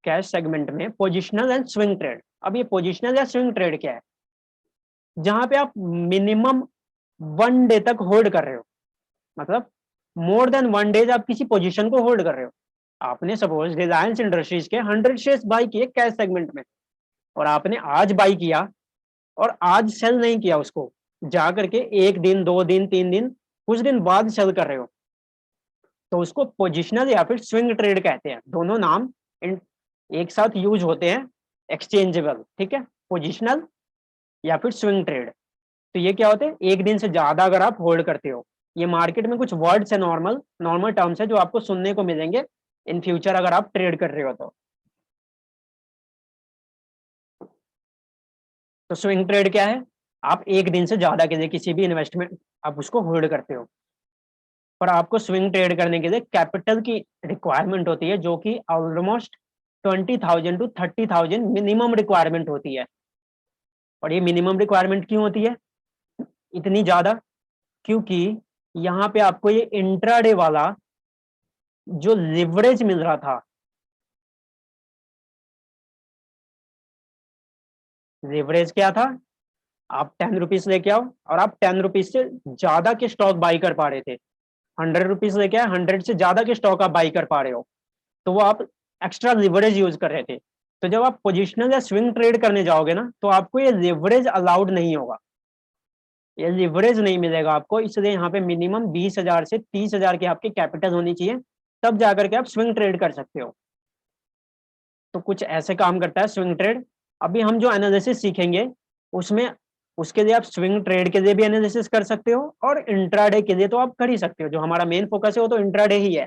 कैश सेगमेंट में पोजिशनल एंड स्विंग ट्रेड। अब ये पोजिशनल या स्विंग ट्रेड क्या है? जहां पे आप मिनिमम 1 डे तक होल्ड कर रहे हो, मतलब मोर देन 1 डेज आप किसी पोजीशन को होल्ड कर रहे हो। आपने सपोज रिलायंस इंडस्ट्रीज के 100 शेयर्स बाई किए कैश सेगमेंट में, और आपने आज बाई किया और आज सेल नहीं किया उसको, जा करके 1 दिन, 2 दिन, 3 दिन, कुछ दिन बाद सेल कर रहे हो, तो उसको पोजिशनल या फिर स्विंग ट्रेड कहते हैं। दोनों नाम एक साथ यूज होते हैं, एक्सचेंजेबल। ठीक है, पोजिशनल या फिर स्विंग ट्रेड। तो ये क्या होते हैं, एक दिन से ज्यादा अगर आप होल्ड करते हो। ये मार्केट में कुछ वर्ड्स है, नॉर्मल नॉर्मल टर्म्स है जो आपको सुनने को मिलेंगे इन फ्यूचर अगर आप ट्रेड कर रहे हो तो स्विंग ट्रेड क्या है, आप एक दिन से ज्यादा के लिए किसी भी इन्वेस्टमेंट आप उसको होल्ड करते हो। पर आपको स्विंग ट्रेड करने के लिए कैपिटल की रिक्वायरमेंट होती है, जो कि ऑलमोस्ट 20,000 to 30,000 मिनिमम रिक्वायरमेंट होती है। और ये मिनिमम रिक्वायरमेंट क्यों होती है इतनी ज्यादा? क्योंकि यहाँ पे आपको ये इंट्राडे वाला जो लिवरेज मिल रहा था, लिवरेज क्या था? आप 10 रुपीज लेके आओ और आप 10 रुपीज से ज्यादा के स्टॉक बाई कर पा रहे थे। 100 रुपीज लेके आए, 100 से ज्यादा के स्टॉक आप बाई कर पा रहे हो, तो वो आप एक्स्ट्रा लिवरेज यूज कर रहे थे। तो जब आप पोजिशनल या स्विंग ट्रेड करने जाओगे ना, तो आपको ये लिवरेज अलाउड नहीं होगा, ये लिवरेज नहीं मिलेगा आपको। इसलिए यहाँ पे मिनिमम 20,000 से 30,000 की आपकी कैपिटल होनी चाहिए, तब जाकर के आप स्विंग ट्रेड कर सकते हो। तो कुछ ऐसे काम करता है स्विंग ट्रेड। अभी हम जो एनालिसिस सीखेंगे उसमें, उसके लिए आप स्विंग ट्रेड के लिए भी एनालिसिस कर सकते हो और इंट्राडे के लिए तो आप कर ही सकते हो। जो हमारा मेन फोकस है वो तो इंट्राडे ही है।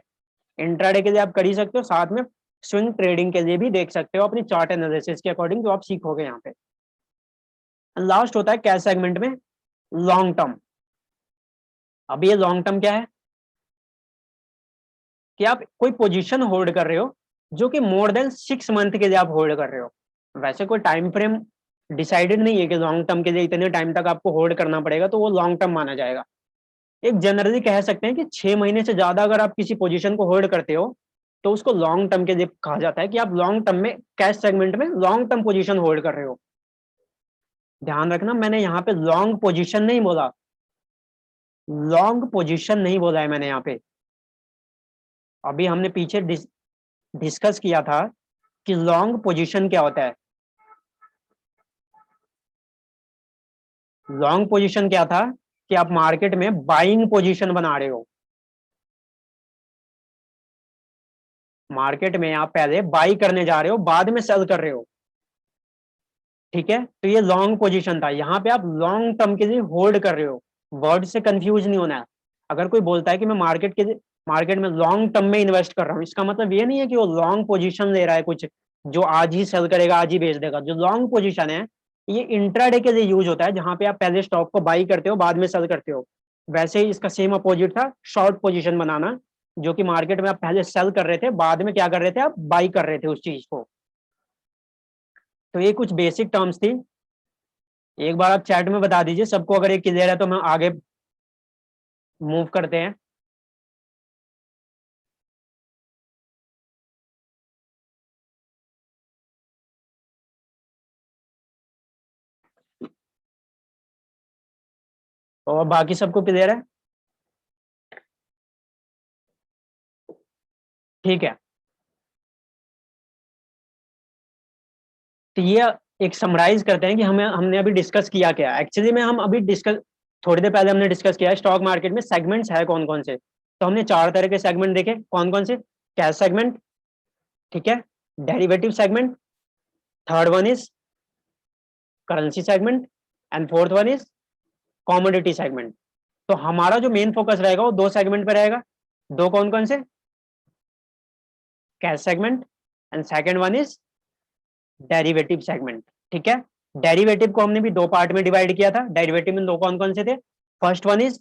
इंट्राडे के लिए आप कर ही सकते हो, साथ में स्विंग ट्रेडिंग के लिए भी देख सकते हो अपनी चार्ट एनालिसिस के अकॉर्डिंग, जो आप सीखोगे यहाँ पे। लास्ट होता है कैश सेगमेंट में लॉन्ग टर्म। अभी ये लॉन्ग टर्म क्या है कि आप कोई पोजीशन होल्ड कर रहे हो जो कि मोर देन 6 मंथ के लिए आप होल्ड कर रहे हो। वैसे कोई टाइम फ्रेम डिसाइडेड नहीं है कि लॉन्ग टर्म के लिए इतने टाइम तक आपको होल्ड करना पड़ेगा तो वो लॉन्ग टर्म माना जाएगा। एक जनरली कह सकते हैं कि 6 महीने से ज्यादा अगर आप किसी पोजीशन को होल्ड करते हो तो उसको लॉन्ग टर्म के लिए कहा जाता है कि आप लॉन्ग टर्म में कैश सेगमेंट में लॉन्ग टर्म पोजीशन होल्ड कर रहे हो। ध्यान रखना, मैंने यहाँ पे लॉन्ग पोजीशन नहीं बोला, लॉन्ग पोजीशन नहीं बोला है मैंने यहाँ पे। अभी हमने पीछे डिस्कस किया था कि लॉन्ग पोजीशन क्या होता है। लॉन्ग पोजीशन क्या था कि आप मार्केट में बाइंग पोजीशन बना रहे हो। मार्केट में आप पहले बाई करने जा रहे हो, बाद में सेल कर रहे हो, ठीक है? तो ये लॉन्ग पोजीशन था। यहाँ पे आप लॉन्ग टर्म के लिए होल्ड कर रहे हो। वर्ड से कंफ्यूज नहीं होना है। अगर कोई बोलता है कि मैं मार्केट में लॉन्ग टर्म में इन्वेस्ट कर रहा हूँ, इसका मतलब ये नहीं है कि वो लॉन्ग पोजीशन ले रहा है कुछ जो आज ही सेल करेगा, आज ही बेच देगा। जो लॉन्ग पोजीशन है ये इंट्राडे के लिए यूज होता है, जहां पे आप पहले स्टॉक को बाई करते हो, बाद में सेल करते हो। वैसे ही इसका सेम अपोजिट था शॉर्ट पोजीशन बनाना, जो कि मार्केट में आप पहले सेल कर रहे थे, बाद में क्या कर रहे थे, आप बाई कर रहे थे उस चीज को। तो ये कुछ बेसिक टर्म्स थी। एक बार आप चैट में बता दीजिए सबको, अगर ये क्लियर है तो हम आगे मूव करते हैं। और बाकी सबको क्लियर है? ठीक है। तो ये एक समराइज करते हैं कि हमें हमने अभी डिस्कस किया क्या एक्चुअली में। हम अभी डिस्कस थोड़ी देर पहले हमने डिस्कस किया है स्टॉक मार्केट में सेगमेंट्स है कौन कौन से। तो हमने 4 तरह के सेगमेंट देखे, कौन कौन से? कैश सेगमेंट, ठीक है, derivative segment, third one is currency segment, and fourth one is commodity segment. तो हमारा जो मेन फोकस रहेगा वो 2 सेगमेंट पे रहेगा। दो कौन कौन से? Cash segment and second one is derivative segment, ठीक है। डेरिवेटिव को हमने भी 2 पार्ट में डिवाइड किया था। डेरिवेटिव में दो कौन कौन से थे? फर्स्ट वन इज,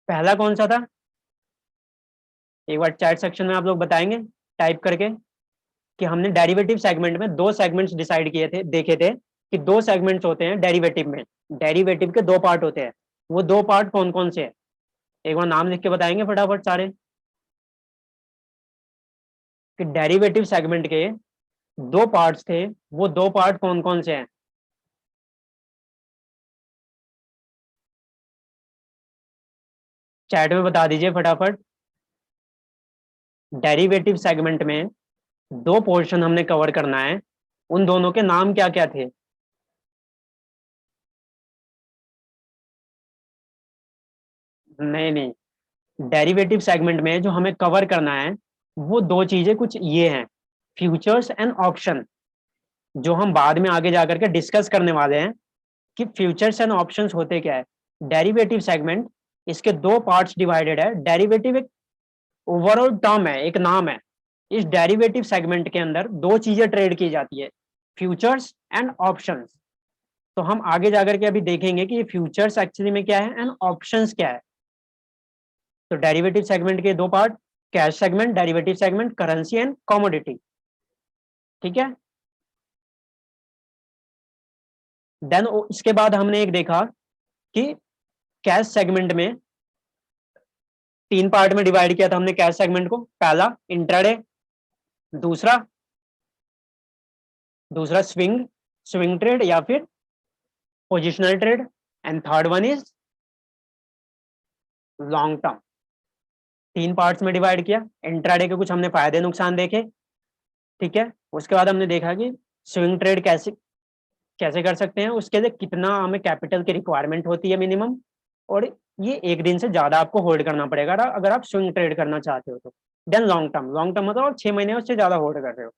पहला कौन सा था? एक बार चैट सेक्शन में आप लोग बताएंगे टाइप करके कि हमने डेरिवेटिव सेगमेंट में 2 सेगमेंट्स डिसाइड किए थे, देखे थे कि 2 सेगमेंट्स होते हैं डेरिवेटिव में। डेरिवेटिव के 2 पार्ट होते हैं। वो 2 पार्ट कौन कौन से हैं? एक बार नाम लिख के बताएंगे फटाफट सारे, कि डेरिवेटिव सेगमेंट के 2 पार्ट्स थे, वो 2 पार्ट कौन कौन से हैं? चैट में बता दीजिए फटाफट। डेरिवेटिव सेगमेंट में 2 पोर्शन हमने कवर करना है, उन दोनों के नाम क्या क्या थे? नहीं नहीं, डेरिवेटिव सेगमेंट में जो हमें कवर करना है वो 2 चीजें कुछ ये हैं, फ्यूचर्स एंड ऑप्शन, जो हम बाद में आगे जाकर के डिस्कस करने वाले हैं कि फ्यूचर्स एंड ऑप्शंस होते क्या है। डेरिवेटिव सेगमेंट, इसके 2 पार्ट्स डिवाइडेड है। डेरिवेटिव एक ओवरऑल टर्म है, एक नाम है। इस डेरिवेटिव सेगमेंट के अंदर 2 चीजें ट्रेड की जाती है, फ्यूचर्स एंड ऑप्शंस। तो हम आगे जाकर के अभी देखेंगे कि ये फ्यूचर्स एक्चुअली में क्या है एंड ऑप्शंस क्या है। तो डेरिवेटिव सेगमेंट के दो part, cash segment, derivative segment, currency and commodity. ठीक है। देन इसके बाद हमने एक देखा कि कैश सेगमेंट में तीन पार्ट में डिवाइड किया था हमने कैश सेगमेंट को। पहला इंट्राडे, दूसरा दूसरा स्विंग स्विंग ट्रेड या फिर positional trade, and third one is long term. तीन पार्ट्स में डिवाइड किया। इंट्राडे के कुछ हमने फायदे नुकसान देखे। ठीक है। उसके बाद हमने देखा कि स्विंग ट्रेड कैसे कैसे कर सकते हैं, उसके लिए कितना हमें कैपिटल की रिक्वायरमेंट होती है मिनिमम, और ये एक दिन से ज्यादा आपको होल्ड करना पड़ेगा अगर आप स्विंग ट्रेड करना चाहते हो तो। देन लॉन्ग टर्म मतलब आप 6 महीने उससे ज्यादा होल्ड कर रहे हो।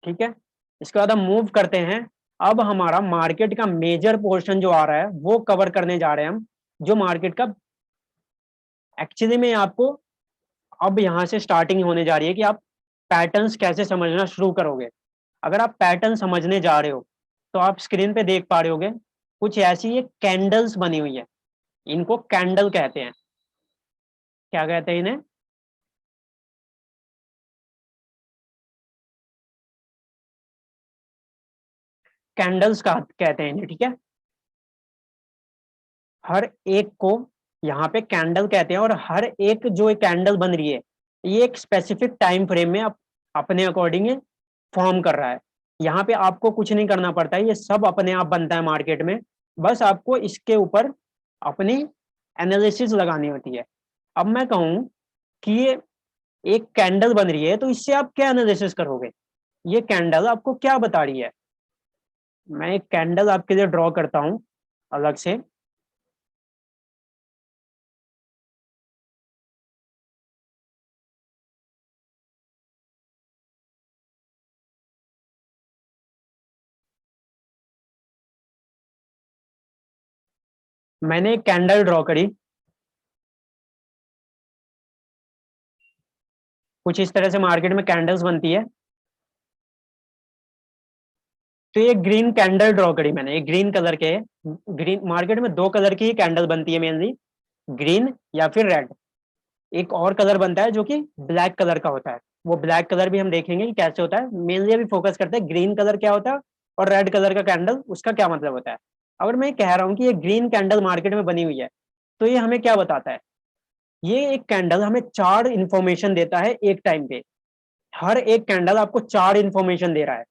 ठीक है। इसके बाद हम मूव करते हैं। अब हमारा मार्केट का मेजर पोर्शन जो आ रहा है वो कवर करने जा रहे हैं हम, जो मार्केट का एक्चुअली में आपको अब यहां से स्टार्टिंग होने जा रही है कि आप पैटर्न्स कैसे समझना शुरू करोगे। अगर आप पैटर्न समझने जा रहे हो तो आप स्क्रीन पे देख पा रहे होगे कुछ ऐसी ये कैंडल्स बनी हुई है, इनको कैंडल कहते हैं। क्या कहते हैं इन्हें? कैंडल्स का कहते हैं इन्हें। ठीक है। हर एक को यहाँ पे कैंडल कहते हैं, और हर एक जो एक कैंडल बन रही है ये एक स्पेसिफिक टाइम फ्रेम में अपने अकॉर्डिंग फॉर्म कर रहा है। यहाँ पे आपको कुछ नहीं करना पड़ता है, ये सब अपने आप बनता है मार्केट में। बस आपको इसके ऊपर अपनी एनालिसिस लगानी होती है। अब मैं कहूँ कि ये एक कैंडल बन रही है तो इससे आप क्या एनालिसिस करोगे, ये कैंडल आपको क्या बता रही है। मैं एक कैंडल आपके लिए ड्रॉ करता हूँ अलग से। मैंने एक कैंडल ड्रॉ करी, कुछ इस तरह से मार्केट में कैंडल्स बनती है। तो ये ग्रीन कैंडल ड्रॉ करी मैंने, एक ग्रीन कलर के। ग्रीन मार्केट में दो कलर की ही कैंडल बनती है मेनली, ग्रीन या फिर रेड। एक और कलर बनता है जो कि ब्लैक कलर का होता है, वो ब्लैक कलर भी हम देखेंगे कि कैसे होता है। मेनली अभी फोकस करते हैं ग्रीन कलर क्या होता है और रेड कलर का कैंडल उसका क्या मतलब होता है। अगर मैं कह रहा हूँ कि ये ग्रीन कैंडल मार्केट में बनी हुई है तो ये हमें क्या बताता है, ये एक कैंडल हमें चार इंफॉर्मेशन देता है एक टाइम पे। हर एक कैंडल आपको चार इंफॉर्मेशन दे रहा है।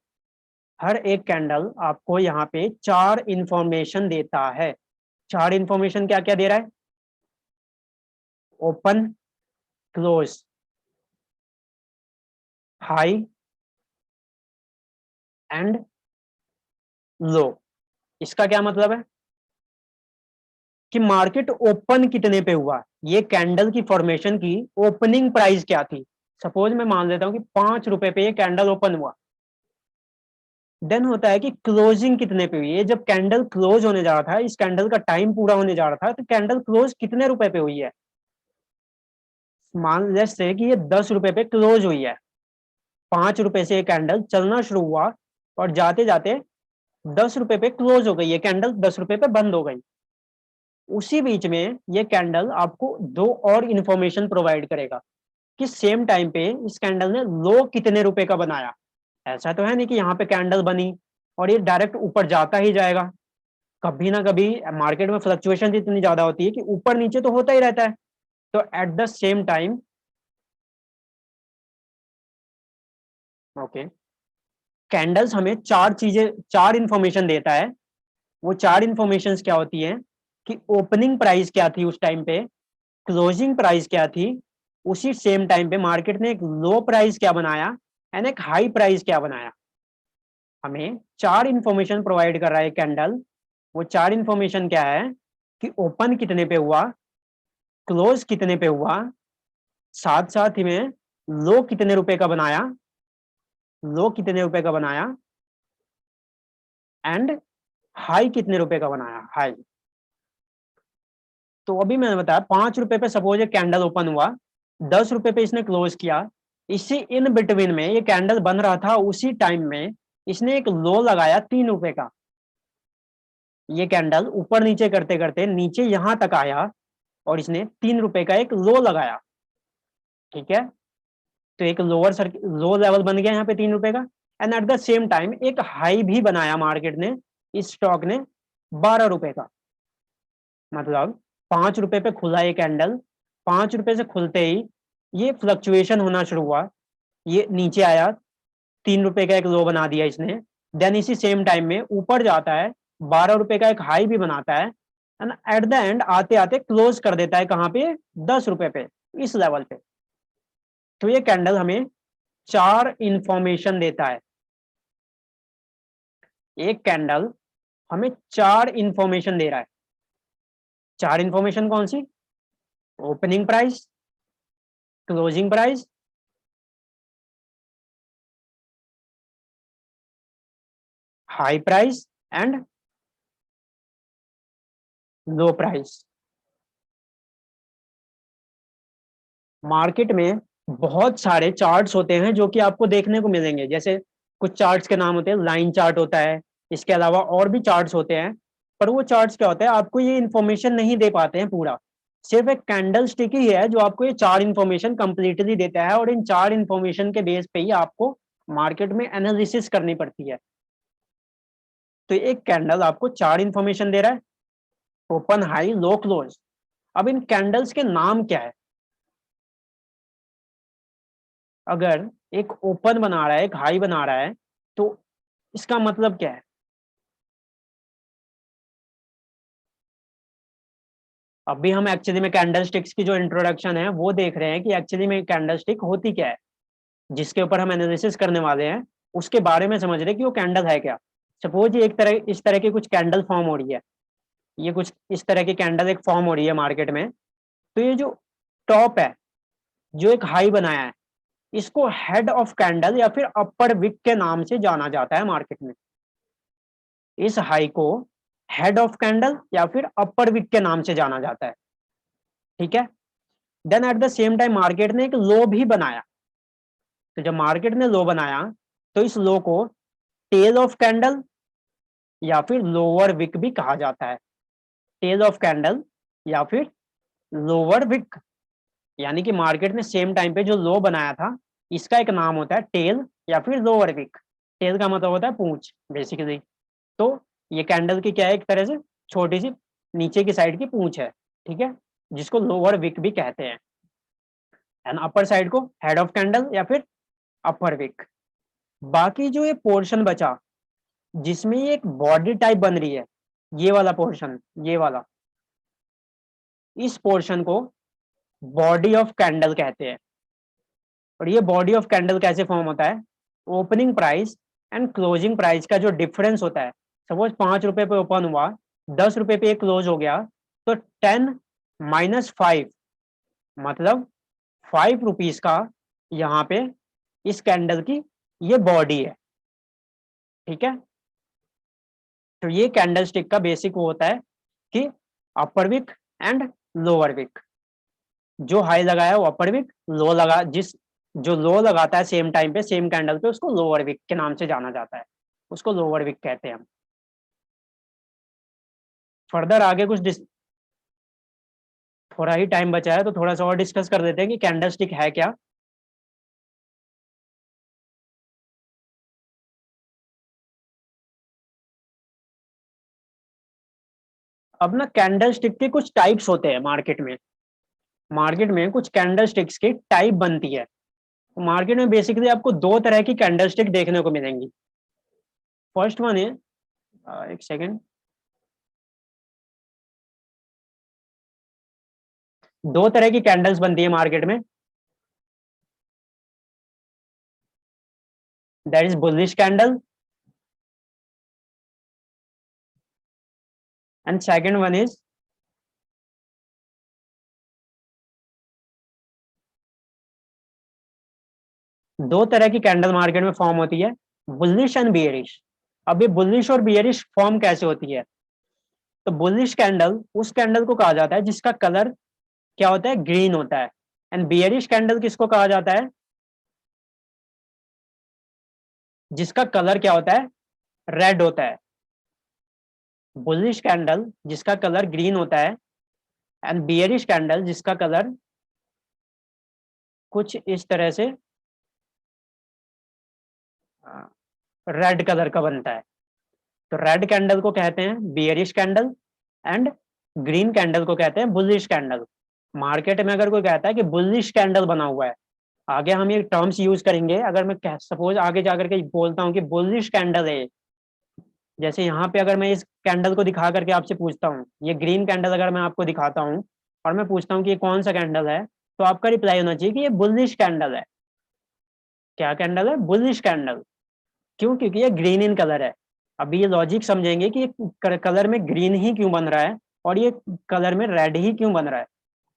हर एक कैंडल आपको यहाँ पे चार इंफॉर्मेशन देता है। चार इंफॉर्मेशन क्या क्या दे रहा है? Open, close, high and low. इसका क्या मतलब है कि मार्केट ओपन कितने पे हुआ, ये कैंडल की फॉर्मेशन की ओपनिंग प्राइस क्या थी। सपोज मैं मान लेता हूं कि 5 रुपए पे ये कैंडल ओपन हुआ। देन होता है कि क्लोजिंग कितने पे हुई, ये जब कैंडल क्लोज होने जा रहा था, इस कैंडल का टाइम पूरा होने जा रहा था, तो कैंडल क्लोज कितने रुपए पे हुई है। मान लेट्स से कि ये 10 रुपए पे क्लोज हुई है। 5 रुपए से ये कैंडल चलना शुरू हुआ और जाते जाते 10 रुपए पे क्लोज हो गई, ये कैंडल 10 रुपए पे बंद हो गई। उसी बीच में ये कैंडल आपको दो और इंफॉर्मेशन प्रोवाइड करेगा कि सेम टाइम पे इस कैंडल ने लो कितने रुपए का बनाया। ऐसा तो है नहीं कि यहाँ पे कैंडल बनी और ये डायरेक्ट ऊपर जाता ही जाएगा। कभी ना कभी मार्केट में फ्लक्चुएशन इतनी ज्यादा होती है कि ऊपर नीचे तो होता ही रहता है। तो eight the same time, okay, candles हमें चार चीजें, चार इंफॉर्मेशन देता है। वो चार इंफॉर्मेशन क्या होती हैं कि ओपनिंग प्राइस क्या थी उस टाइम पे, क्लोजिंग प्राइस क्या थी, उसी सेम टाइम पे मार्केट ने एक लो प्राइस क्या बनाया एंड एक हाई प्राइस क्या बनाया। हमें चार इंफॉर्मेशन प्रोवाइड कर रहा है कैंडल। वो चार इंफॉर्मेशन क्या है कि ओपन कितने पे हुआ, क्लोज कितने पे हुआ, साथ साथ ही में लो कितने रुपए का बनाया, लो कितने रुपए का बनाया, एंड हाई कितने रुपए का बनाया, हाई। तो अभी मैंने बताया 5 रुपए पे सपोज ये कैंडल ओपन हुआ, 10 रुपए पे इसने क्लोज किया। इसी इन बिटवीन में ये कैंडल बन रहा था, उसी टाइम में इसने एक लो लगाया 3 रुपए का। ये कैंडल ऊपर नीचे करते करते नीचे यहां तक आया, और इसने 3 रुपए का एक लो लगाया, ठीक है। तो एक लो लेवल बन गया यहाँ पे 3 रुपए का। And eight the same time एक हाई भी बनाया मार्केट ने, इस स्टॉक ने 12 रुपए का। मतलब 5 रुपए पे खुला ये कैंडल, 5 रुपए से खुलते ही ये फ्लक्चुएशन होना शुरू हुआ, ये नीचे आया, 3 रुपए का एक लो बना दिया इसने। देन इसी सेम टाइम में ऊपर जाता है, 12 रुपए का एक हाई भी बनाता है, एंड एट द एंड आते आते क्लोज कर देता है कहाँ पे, 10 रुपए पे, इस लेवल पे। तो ये कैंडल हमें 4 इंफॉर्मेशन देता है। एक कैंडल हमें 4 इंफॉर्मेशन दे रहा है। 4 इंफॉर्मेशन कौन सी? Opening price, closing price, high price and low price. Market में बहुत सारे चार्ट्स होते हैं जो कि आपको देखने को मिलेंगे। जैसे कुछ चार्ट्स के नाम होते हैं, लाइन चार्ट होता है, इसके अलावा और भी चार्ट्स होते हैं। पर वो चार्ट्स क्या होता है, आपको ये इन्फॉर्मेशन नहीं दे पाते हैं पूरा। सिर्फ एक कैंडल स्टिक ही है जो आपको ये 4 इंफॉर्मेशन कंप्लीटली देता है, और इन 4 इंफॉर्मेशन के बेस पे ही आपको मार्केट में एनालिसिस करनी पड़ती है। तो एक कैंडल आपको 4 इंफॉर्मेशन दे रहा है, ओपन, हाई, लो, क्लोज। अब इन कैंडल्स के नाम क्या है? अगर एक ओपन बना रहा है, एक हाई बना रहा है, तो इसका मतलब क्या है? अभी हम एक्चुअली में कैंडल स्टिक्स की जो इंट्रोडक्शन है वो देख रहे हैं कि एक्चुअली में कैंडल स्टिक होती क्या है, जिसके ऊपर हम एनालिसिस करने वाले हैं। उसके बारे में समझ रहे हैं कि वो कैंडल है क्या। सपोज ये एक तरह, इस तरह की कुछ कैंडल फॉर्म हो रही है, ये कुछ इस तरह की कैंडल एक फॉर्म हो रही है मार्केट में। तो ये जो टॉप है, जो एक हाई बनाया है, इसको हेड ऑफ कैंडल या फिर अपर विक के नाम से जाना जाता है मार्केट में। इस हाई को हेड ऑफ कैंडल या फिर अपर विक के नाम से जाना जाता है, ठीक है। Then at the same time market ने एक लो भी बनाया। तो जब मार्केट ने लो बनाया, तो इस लो को टेल ऑफ कैंडल या फिर लोअर विक भी कहा जाता है। टेल ऑफ कैंडल या फिर लोअर विक, यानी कि मार्केट ने सेम टाइम पे जो लो बनाया था, इसका एक नाम होता है टेल या फिर लोअर विक। टेल का मतलब होता है पूंछ बेसिकली। तो ये कैंडल की क्या है, एक तरह से छोटी सी नीचे की साइड की पूंछ है, ठीक है, जिसको लोअर विक भी कहते हैं। एंड अपर साइड को हेड ऑफ कैंडल या फिर अपर विक। बाकी जो ये पोर्शन बचा, जिसमें ये एक बॉडी टाइप बन रही है, ये वाला पोर्शन, ये वाला, इस पोर्शन को बॉडी ऑफ कैंडल कहते हैं। और ये बॉडी ऑफ कैंडल कैसे फॉर्म होता है? Opening price and closing price का जो डिफरेंस होता है। सपोज 5 रुपए पे ओपन हुआ, 10 रुपए पे क्लोज हो गया, तो 10 - 5, मतलब 5 रुपीज का यहाँ पे इस कैंडल की ये बॉडी है, ठीक है। तो ये कैंडल स्टिक का बेसिक वो होता है कि अपर विक एंड लोअर विक। जो हाई लगाया वो अपर विक, लो लगा जिस जो लो लगाता है सेम टाइम पे सेम कैंडल पे, उसको लोअर विक के नाम से जाना जाता है, उसको लोअर विक कहते हैं हम। फर्दर आगे थोड़ा ही टाइम बचा है तो थोड़ा सा और डिस्कस कर देते हैं कि कैंडल स्टिक है क्या। अब ना कैंडल स्टिक के कुछ टाइप्स होते हैं मार्केट में। मार्केट में कुछ कैंडल स्टिक्स की टाइप बनती है। मार्केट में बेसिकली आपको 2 तरह की कैंडल स्टिक देखने को मिलेंगी। फर्स्ट वन है, एक सेकेंड, 2 तरह की कैंडल्स बनती है मार्केट में। That is bullish candle, and second one is, 2 तरह की कैंडल मार्केट में फॉर्म होती है, बुलिश एंड बियरिश। अब ये बुलिश और बियरिश फॉर्म कैसे होती है? तो बुलिश कैंडल उस कैंडल को कहा जाता है जिसका कलर क्या होता है, ग्रीन होता है। एंड बियरिश कैंडल किसको कहा जाता है? जिसका कलर क्या होता है, रेड होता है। बुलिश कैंडल जिसका कलर ग्रीन होता है, एंड बियरिश कैंडल जिसका कलर कुछ इस तरह से रेड कलर का बनता है। तो रेड कैंडल को कहते हैं bearish candle and green candle को कहते हैं बुलिश कैंडल। मार्केट में अगर कोई कहता है कि बुलिश कैंडल बना हुआ है, आगे हम ये टर्म्स यूज करेंगे। अगर मैं सपोज आगे जाकर के बोलता हूँ कि बुलिश कैंडल है, जैसे यहाँ पे अगर मैं इस कैंडल को दिखा करके आपसे पूछता हूँ, ये ग्रीन कैंडल अगर मैं आपको दिखाता हूँ और मैं पूछता हूँ कि ये कौन सा कैंडल है, तो आपका रिप्लाई होना चाहिए कि ये बुलिश कैंडल है। क्या कैंडल है? Bullish candle. क्यों? क्योंकि ये ग्रीन इन कलर है। अभी ये लॉजिक समझेंगे कि ये कलर में ग्रीन ही क्यों बन रहा है और ये कलर में रेड ही क्यों बन रहा है।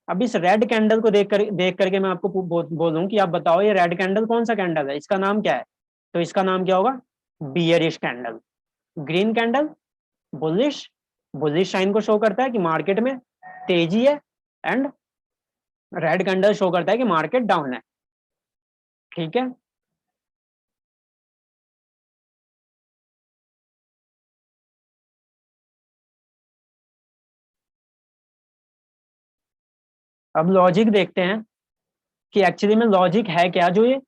अब इस रेड कैंडल को देख करके मैं आपको बोलूं कि आप बताओ ये रेड कैंडल कौन सा कैंडल है, इसका नाम क्या है, तो इसका नाम क्या होगा? Bearish candle. Green candle bullish, bullish sign को शो करता है कि मार्केट में तेजी है, एंड रेड कैंडल शो करता है कि मार्केट डाउन है। ठीक है। अब लॉजिक देखते हैं कि एक्चुअली में लॉजिक है क्या जो ये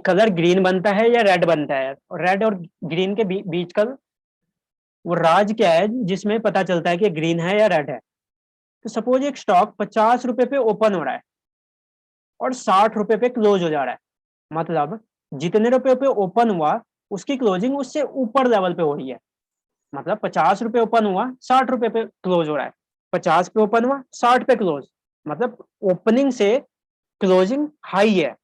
कलर ग्रीन बनता है या रेड बनता है, और रेड और ग्रीन के बीच का वो राज क्या है जिसमें पता चलता है कि ग्रीन है या रेड है। तो सपोज एक स्टॉक 50 रुपए पे ओपन हो रहा है और 60 रुपए पे क्लोज हो जा रहा है, मतलब जितने रुपए पे ओपन हुआ उसकी क्लोजिंग उससे ऊपर लेवल पे हो रही है। मतलब 50 रुपए ओपन हुआ, 60 रुपए पे क्लोज हो रहा है। 50 पे ओपन हुआ, 60 पे क्लोज, मतलब ओपनिंग से क्लोजिंग हाई है।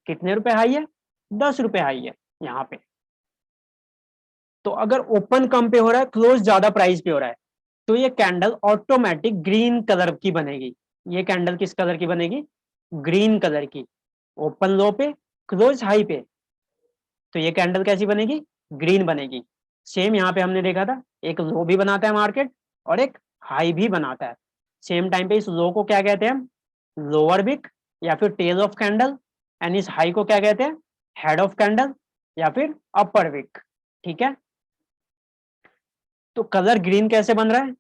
कितने रुपए हाई है? 10 रुपए हाई है यहाँ पे। तो अगर ओपन कम पे हो रहा है, क्लोज ज्यादा प्राइस पे हो रहा है, तो ये कैंडल ऑटोमेटिक ग्रीन कलर की बनेगी। ये कैंडल किस कलर की बनेगी? ग्रीन कलर की। ओपन लो पे, क्लोज हाई पे, तो ये कैंडल कैसी बनेगी? ग्रीन बनेगी। सेम यहाँ पे हमने देखा था, एक लो भी बनाता है मार्केट और एक हाई भी बनाता है। सेम टाइम पे इस लो को क्या कहते हैं? लोअर विक या फिर टेल ऑफ कैंडल, एंड इस हाई को क्या कहते हैं? हेड ऑफ कैंडल या फिर अपर विक। ठीक है। तो कलर ग्रीन कैसे बन रहा है?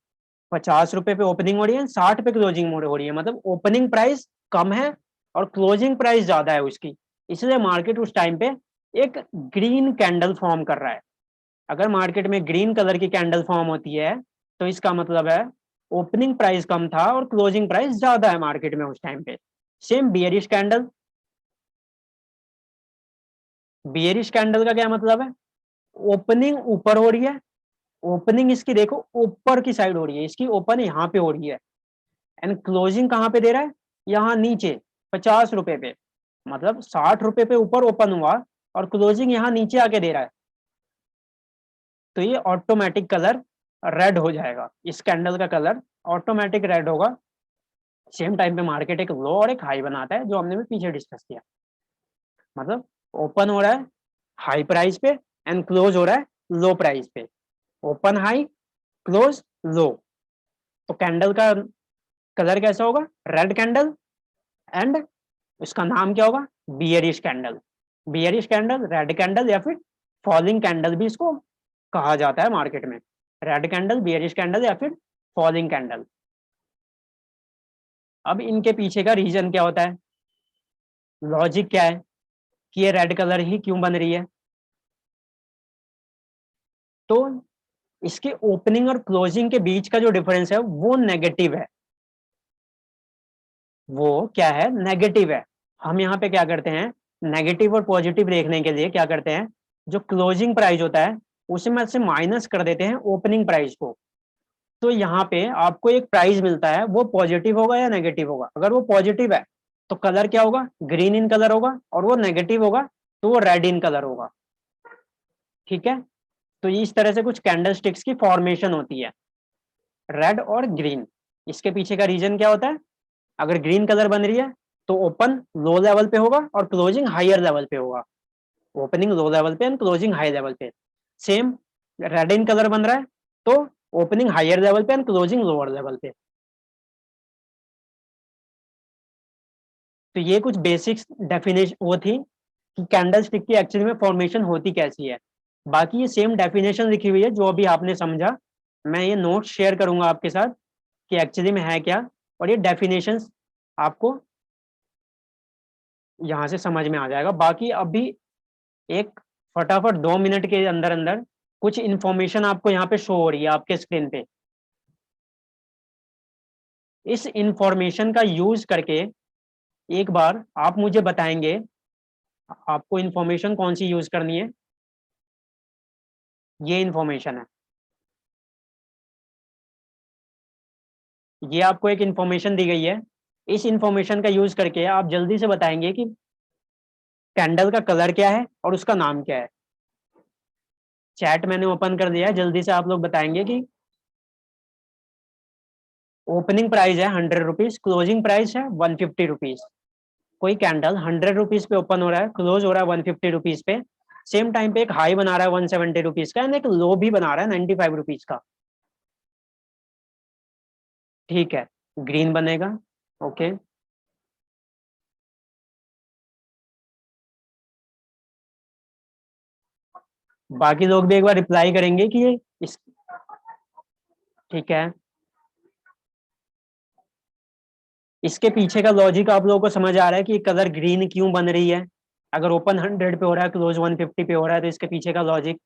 50 रुपए पे ओपनिंग हो रही है, 60 पे क्लोजिंग हो रही है, मतलब ओपनिंग प्राइस कम है और क्लोजिंग प्राइस ज्यादा है उसकी, इसलिए मार्केट उस टाइम पे एक ग्रीन कैंडल फॉर्म कर रहा है। अगर मार्केट में ग्रीन कलर की कैंडल फॉर्म होती है तो इसका मतलब है ओपनिंग प्राइस कम था और क्लोजिंग प्राइस ज्यादा है मार्केट में उस टाइम पे। Same bearish candle, bearish candle का क्या मतलब है? ओपनिंग ऊपर हो रही है, ओपनिंग इसकी देखो ऊपर की साइड हो रही है, इसकी ओपन यहाँ पे हो रही है, एंड क्लोजिंग कहाँ पे दे रहा है? यहाँ नीचे 50 रुपए पे, मतलब 60 रुपए पे ऊपर ओपन हुआ और क्लोजिंग यहाँ नीचे आके दे रहा है, तो ये ऑटोमेटिक कलर रेड हो जाएगा। इस कैंडल का कलर ऑटोमेटिक रेड होगा। सेम टाइम पे मार्केट एक लो और एक हाई बनाता है, जो हमने भी पीछे डिस्कस किया। मतलब ओपन हो रहा है हाई प्राइस पे एंड क्लोज हो रहा है लो प्राइस पे। ओपन हाई, क्लोज लो। तो कैंडल का कलर कैसा होगा? रेड कैंडल, एंड उसका नाम क्या होगा? Bearish candle. Bearish candle, red candle या फिर फॉलिंग कैंडल भी इसको कहा जाता है मार्केट में। रेड कैंडल, बियरिश कैंडल या फिर फॉलिंग कैंडल। अब इनके पीछे का रीजन क्या होता है, लॉजिक क्या है कि ये रेड कलर ही क्यों बन रही है? तो इसके ओपनिंग और क्लोजिंग के बीच का जो डिफरेंस है वो नेगेटिव है। वो क्या है? नेगेटिव है। हम यहाँ पे क्या करते हैं, नेगेटिव और पॉजिटिव देखने के लिए क्या करते हैं, जो क्लोजिंग प्राइस होता है उसमें से माइनस कर देते हैं ओपनिंग प्राइस को। तो यहाँ पे आपको एक प्राइस मिलता है, वो पॉजिटिव होगा या नेगेटिव होगा? अगर वो पॉजिटिव है तो कलर क्या होगा? ग्रीन इन कलर होगा, और वो नेगेटिव होगा तो वो रेड इन कलर होगा। ठीक है। तो इस तरह से कुछ कैंडल स्टिक्स की फॉर्मेशन होती है, रेड और ग्रीन। इसके पीछे का रीजन क्या होता है? अगर ग्रीन कलर बन रही है तो ओपन लो लेवल पे होगा और क्लोजिंग हायर लेवल पे होगा। ओपनिंग लो लेवल पे एंड क्लोजिंग हाई लेवल पे। सेम रेड इन कलर बन रहा है तो ओपनिंग हायर लेवल पे एंड क्लोजिंग लोअर लेवल पे। तो ये कुछ बेसिक्स डेफिनेशन वो थी कि कैंडल स्टिक की एक्चुअली में फॉर्मेशन होती कैसी है। बाकी ये सेम डेफिनेशन लिखी हुई है जो अभी आपने समझा, मैं ये नोट शेयर करूंगा आपके साथ कि एक्चुअली में है क्या। और ये डेफिनेशंस आपको यहाँ से समझ में आ जाएगा। बाकी अभी एक फटाफट 2 मिनट के अंदर अंदर कुछ इंफॉर्मेशन आपको यहाँ पे शो हो रही है आपके स्क्रीन पे। इस इंफॉर्मेशन का यूज करके एक बार आप मुझे बताएंगे आपको इंफॉर्मेशन कौन सी यूज करनी है। ये इंफॉर्मेशन है, ये आपको एक इंफॉर्मेशन दी गई है। इस इंफॉर्मेशन का यूज करके आप जल्दी से बताएंगे कि कैंडल का कलर क्या है और उसका नाम क्या है। चैट मैंने ओपन कर दिया है, जल्दी से आप लोग बताएंगे कि ओपनिंग प्राइस है 100 रुपीज, क्लोजिंग प्राइस है 150 रुपीज। कोई कैंडल 100 रुपीज पे ओपन हो रहा है, क्लोज हो रहा है 150 रुपीज पे, सेम टाइम पे एक हाई बना रहा है 170 रुपीज का एंड एक लो भी बना रहा है 95 रुपीज का। ठीक है, ग्रीन बनेगा। ओके, बाकी लोग भी एक बार रिप्लाई करेंगे कि ये इस ठीक है, इसके पीछे का लॉजिक आप लोगों को समझ आ रहा है कि कलर ग्रीन क्यों बन रही है। अगर ओपन 100 पे हो रहा है, क्लोज 150 पे हो रहा है, तो इसके पीछे का लॉजिक।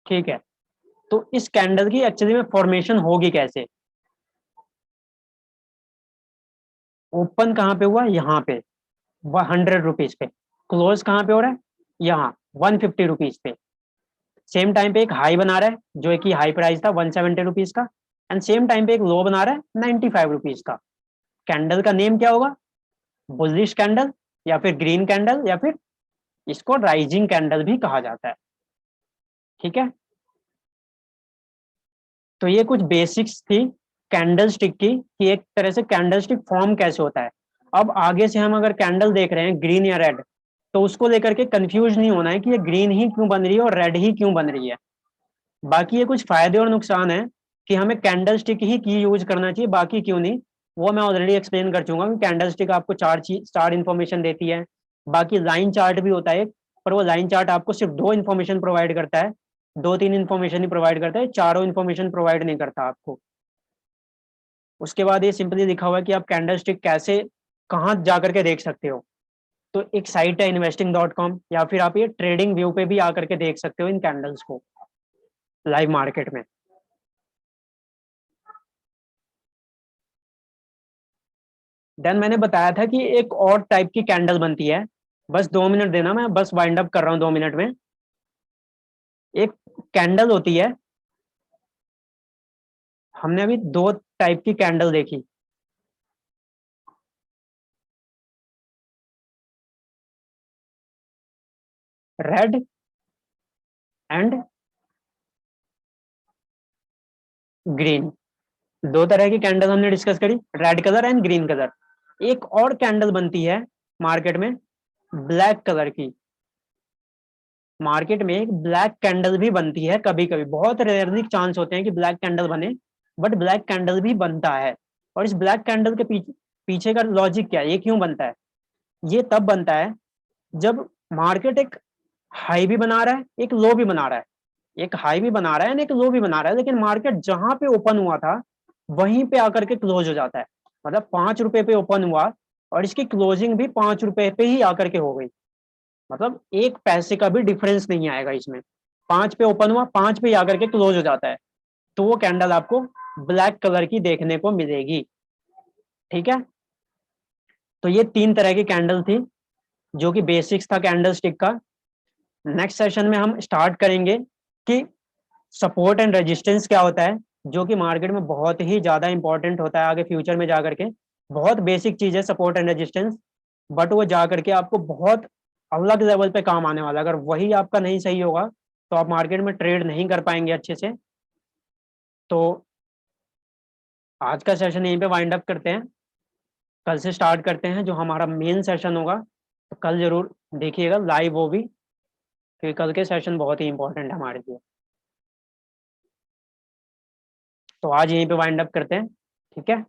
ठीक है, तो इस कैंडल की एक्चुअली में फॉर्मेशन होगी कैसे। ओपन कहाँ पे हुआ, यहाँ पे 100 रुपीज पे। क्लोज कहाँ पे हो रहा है, यहाँ 150 रुपीज पे। सेम टाइम पे एक हाई बना रहा है जो एक ही हाई प्राइस था 170 रुपीज का, एंड सेम टाइम पे एक लो बना रहा है 95 रुपीज का। कैंडल का नेम क्या होगा, बुलिश कैंडल, या फिर ग्रीन कैंडल, या फिर इसको राइजिंग कैंडल भी कहा जाता है। ठीक है, तो ये कुछ बेसिक्स थी कैंडल स्टिक की कि एक तरह से कैंडल स्टिक फॉर्म कैसे होता है। अब आगे से हम अगर कैंडल देख रहे हैं ग्रीन या रेड, तो उसको लेकर के कंफ्यूज नहीं होना है कि ये ग्रीन ही क्यों बन रही है और रेड ही क्यों बन रही है। बाकी ये कुछ फायदे और नुकसान है कि हमें कैंडल स्टिक ही की यूज करना चाहिए, बाकी क्यों नहीं, वो मैं ऑलरेडी एक्सप्लेन कर चुका कि कैंडल स्टिक आपको चार इन्फॉर्मेशन देती है। बाकी लाइन चार्ट भी होता है, पर वो लाइन चार्ट आपको सिर्फ 2 इन्फॉर्मेशन प्रोवाइड करता है, 2-3 इन्फॉर्मेशन ही प्रोवाइड करता है, चारों इन्फॉर्मेशन प्रोवाइड नहीं करता आपको। उसके बाद ये सिंपली लिखा हुआ है कि आप कैंडल स्टिक कैसे कहाँ जा करके देख सकते हो। तो एक साइट है investing.com, या फिर आप ये ट्रेडिंग व्यू पे भी आकर के देख सकते हो इन कैंडल्स को लाइव मार्केट में। देन मैंने बताया था कि एक और टाइप की कैंडल बनती है। बस 2 मिनट देना, मैं बस वाइंड अप कर रहा हूँ 2 मिनट में। एक कैंडल होती है, हमने अभी दो टाइप की कैंडल देखी। रेड एंड ग्रीन, दो तरह की कैंडल हमने डिस्कस करी, red colour and green colour. एक और कैंडल बनती है मार्केट में ब्लैक कलर की। मार्केट में एक ब्लैक कैंडल भी बनती है कभी कभी, बहुत रेयरली चांस होते हैं कि ब्लैक कैंडल बने, बट ब्लैक कैंडल भी बनता है। और इस ब्लैक कैंडल के पीछे का लॉजिक क्या है, ये क्यों बनता है। ये तब बनता है जब मार्केट एक हाई भी बना रहा है एक लो भी बना रहा है, एक हाई भी बना रहा है एक लो भी बना रहा है, लेकिन मार्केट जहां पे ओपन हुआ था वहीं पे आकर के क्लोज हो जाता है। मतलब 5 रुपए पे ओपन हुआ और इसकी क्लोजिंग भी 5 रुपए पे ही आकर के हो गई। मतलब एक पैसे का भी डिफरेंस नहीं आएगा इसमें, 5 पे ओपन हुआ 5 पे आकर के क्लोज हो जाता है, तो वो कैंडल आपको ब्लैक कलर की देखने को मिलेगी। ठीक है, तो ये 3 तरह की कैंडल थी जो कि बेसिक्स था कैंडल स्टिक का। नेक्स्ट सेशन में हम स्टार्ट करेंगे कि सपोर्ट एंड रेजिस्टेंस क्या होता है, जो कि मार्केट में बहुत ही ज्यादा इंपॉर्टेंट होता है आगे फ्यूचर में जाकर के। बहुत बेसिक चीज है सपोर्ट एंड रेजिस्टेंस, बट वो जा करके आपको बहुत अलग लेवल पे काम आने वाला है। अगर वही आपका नहीं सही होगा तो आप मार्केट में ट्रेड नहीं कर पाएंगे अच्छे से। तो आज का सेशन यहीं पे वाइंड अप करते हैं, कल से स्टार्ट करते हैं जो हमारा मेन सेशन होगा। तो कल जरूर देखिएगा लाइव वो भी, क्योंकि कल के सेशन बहुत ही इंपॉर्टेंट है हमारे लिए। तो आज यहीं पे वाइंड अप करते हैं, ठीक है।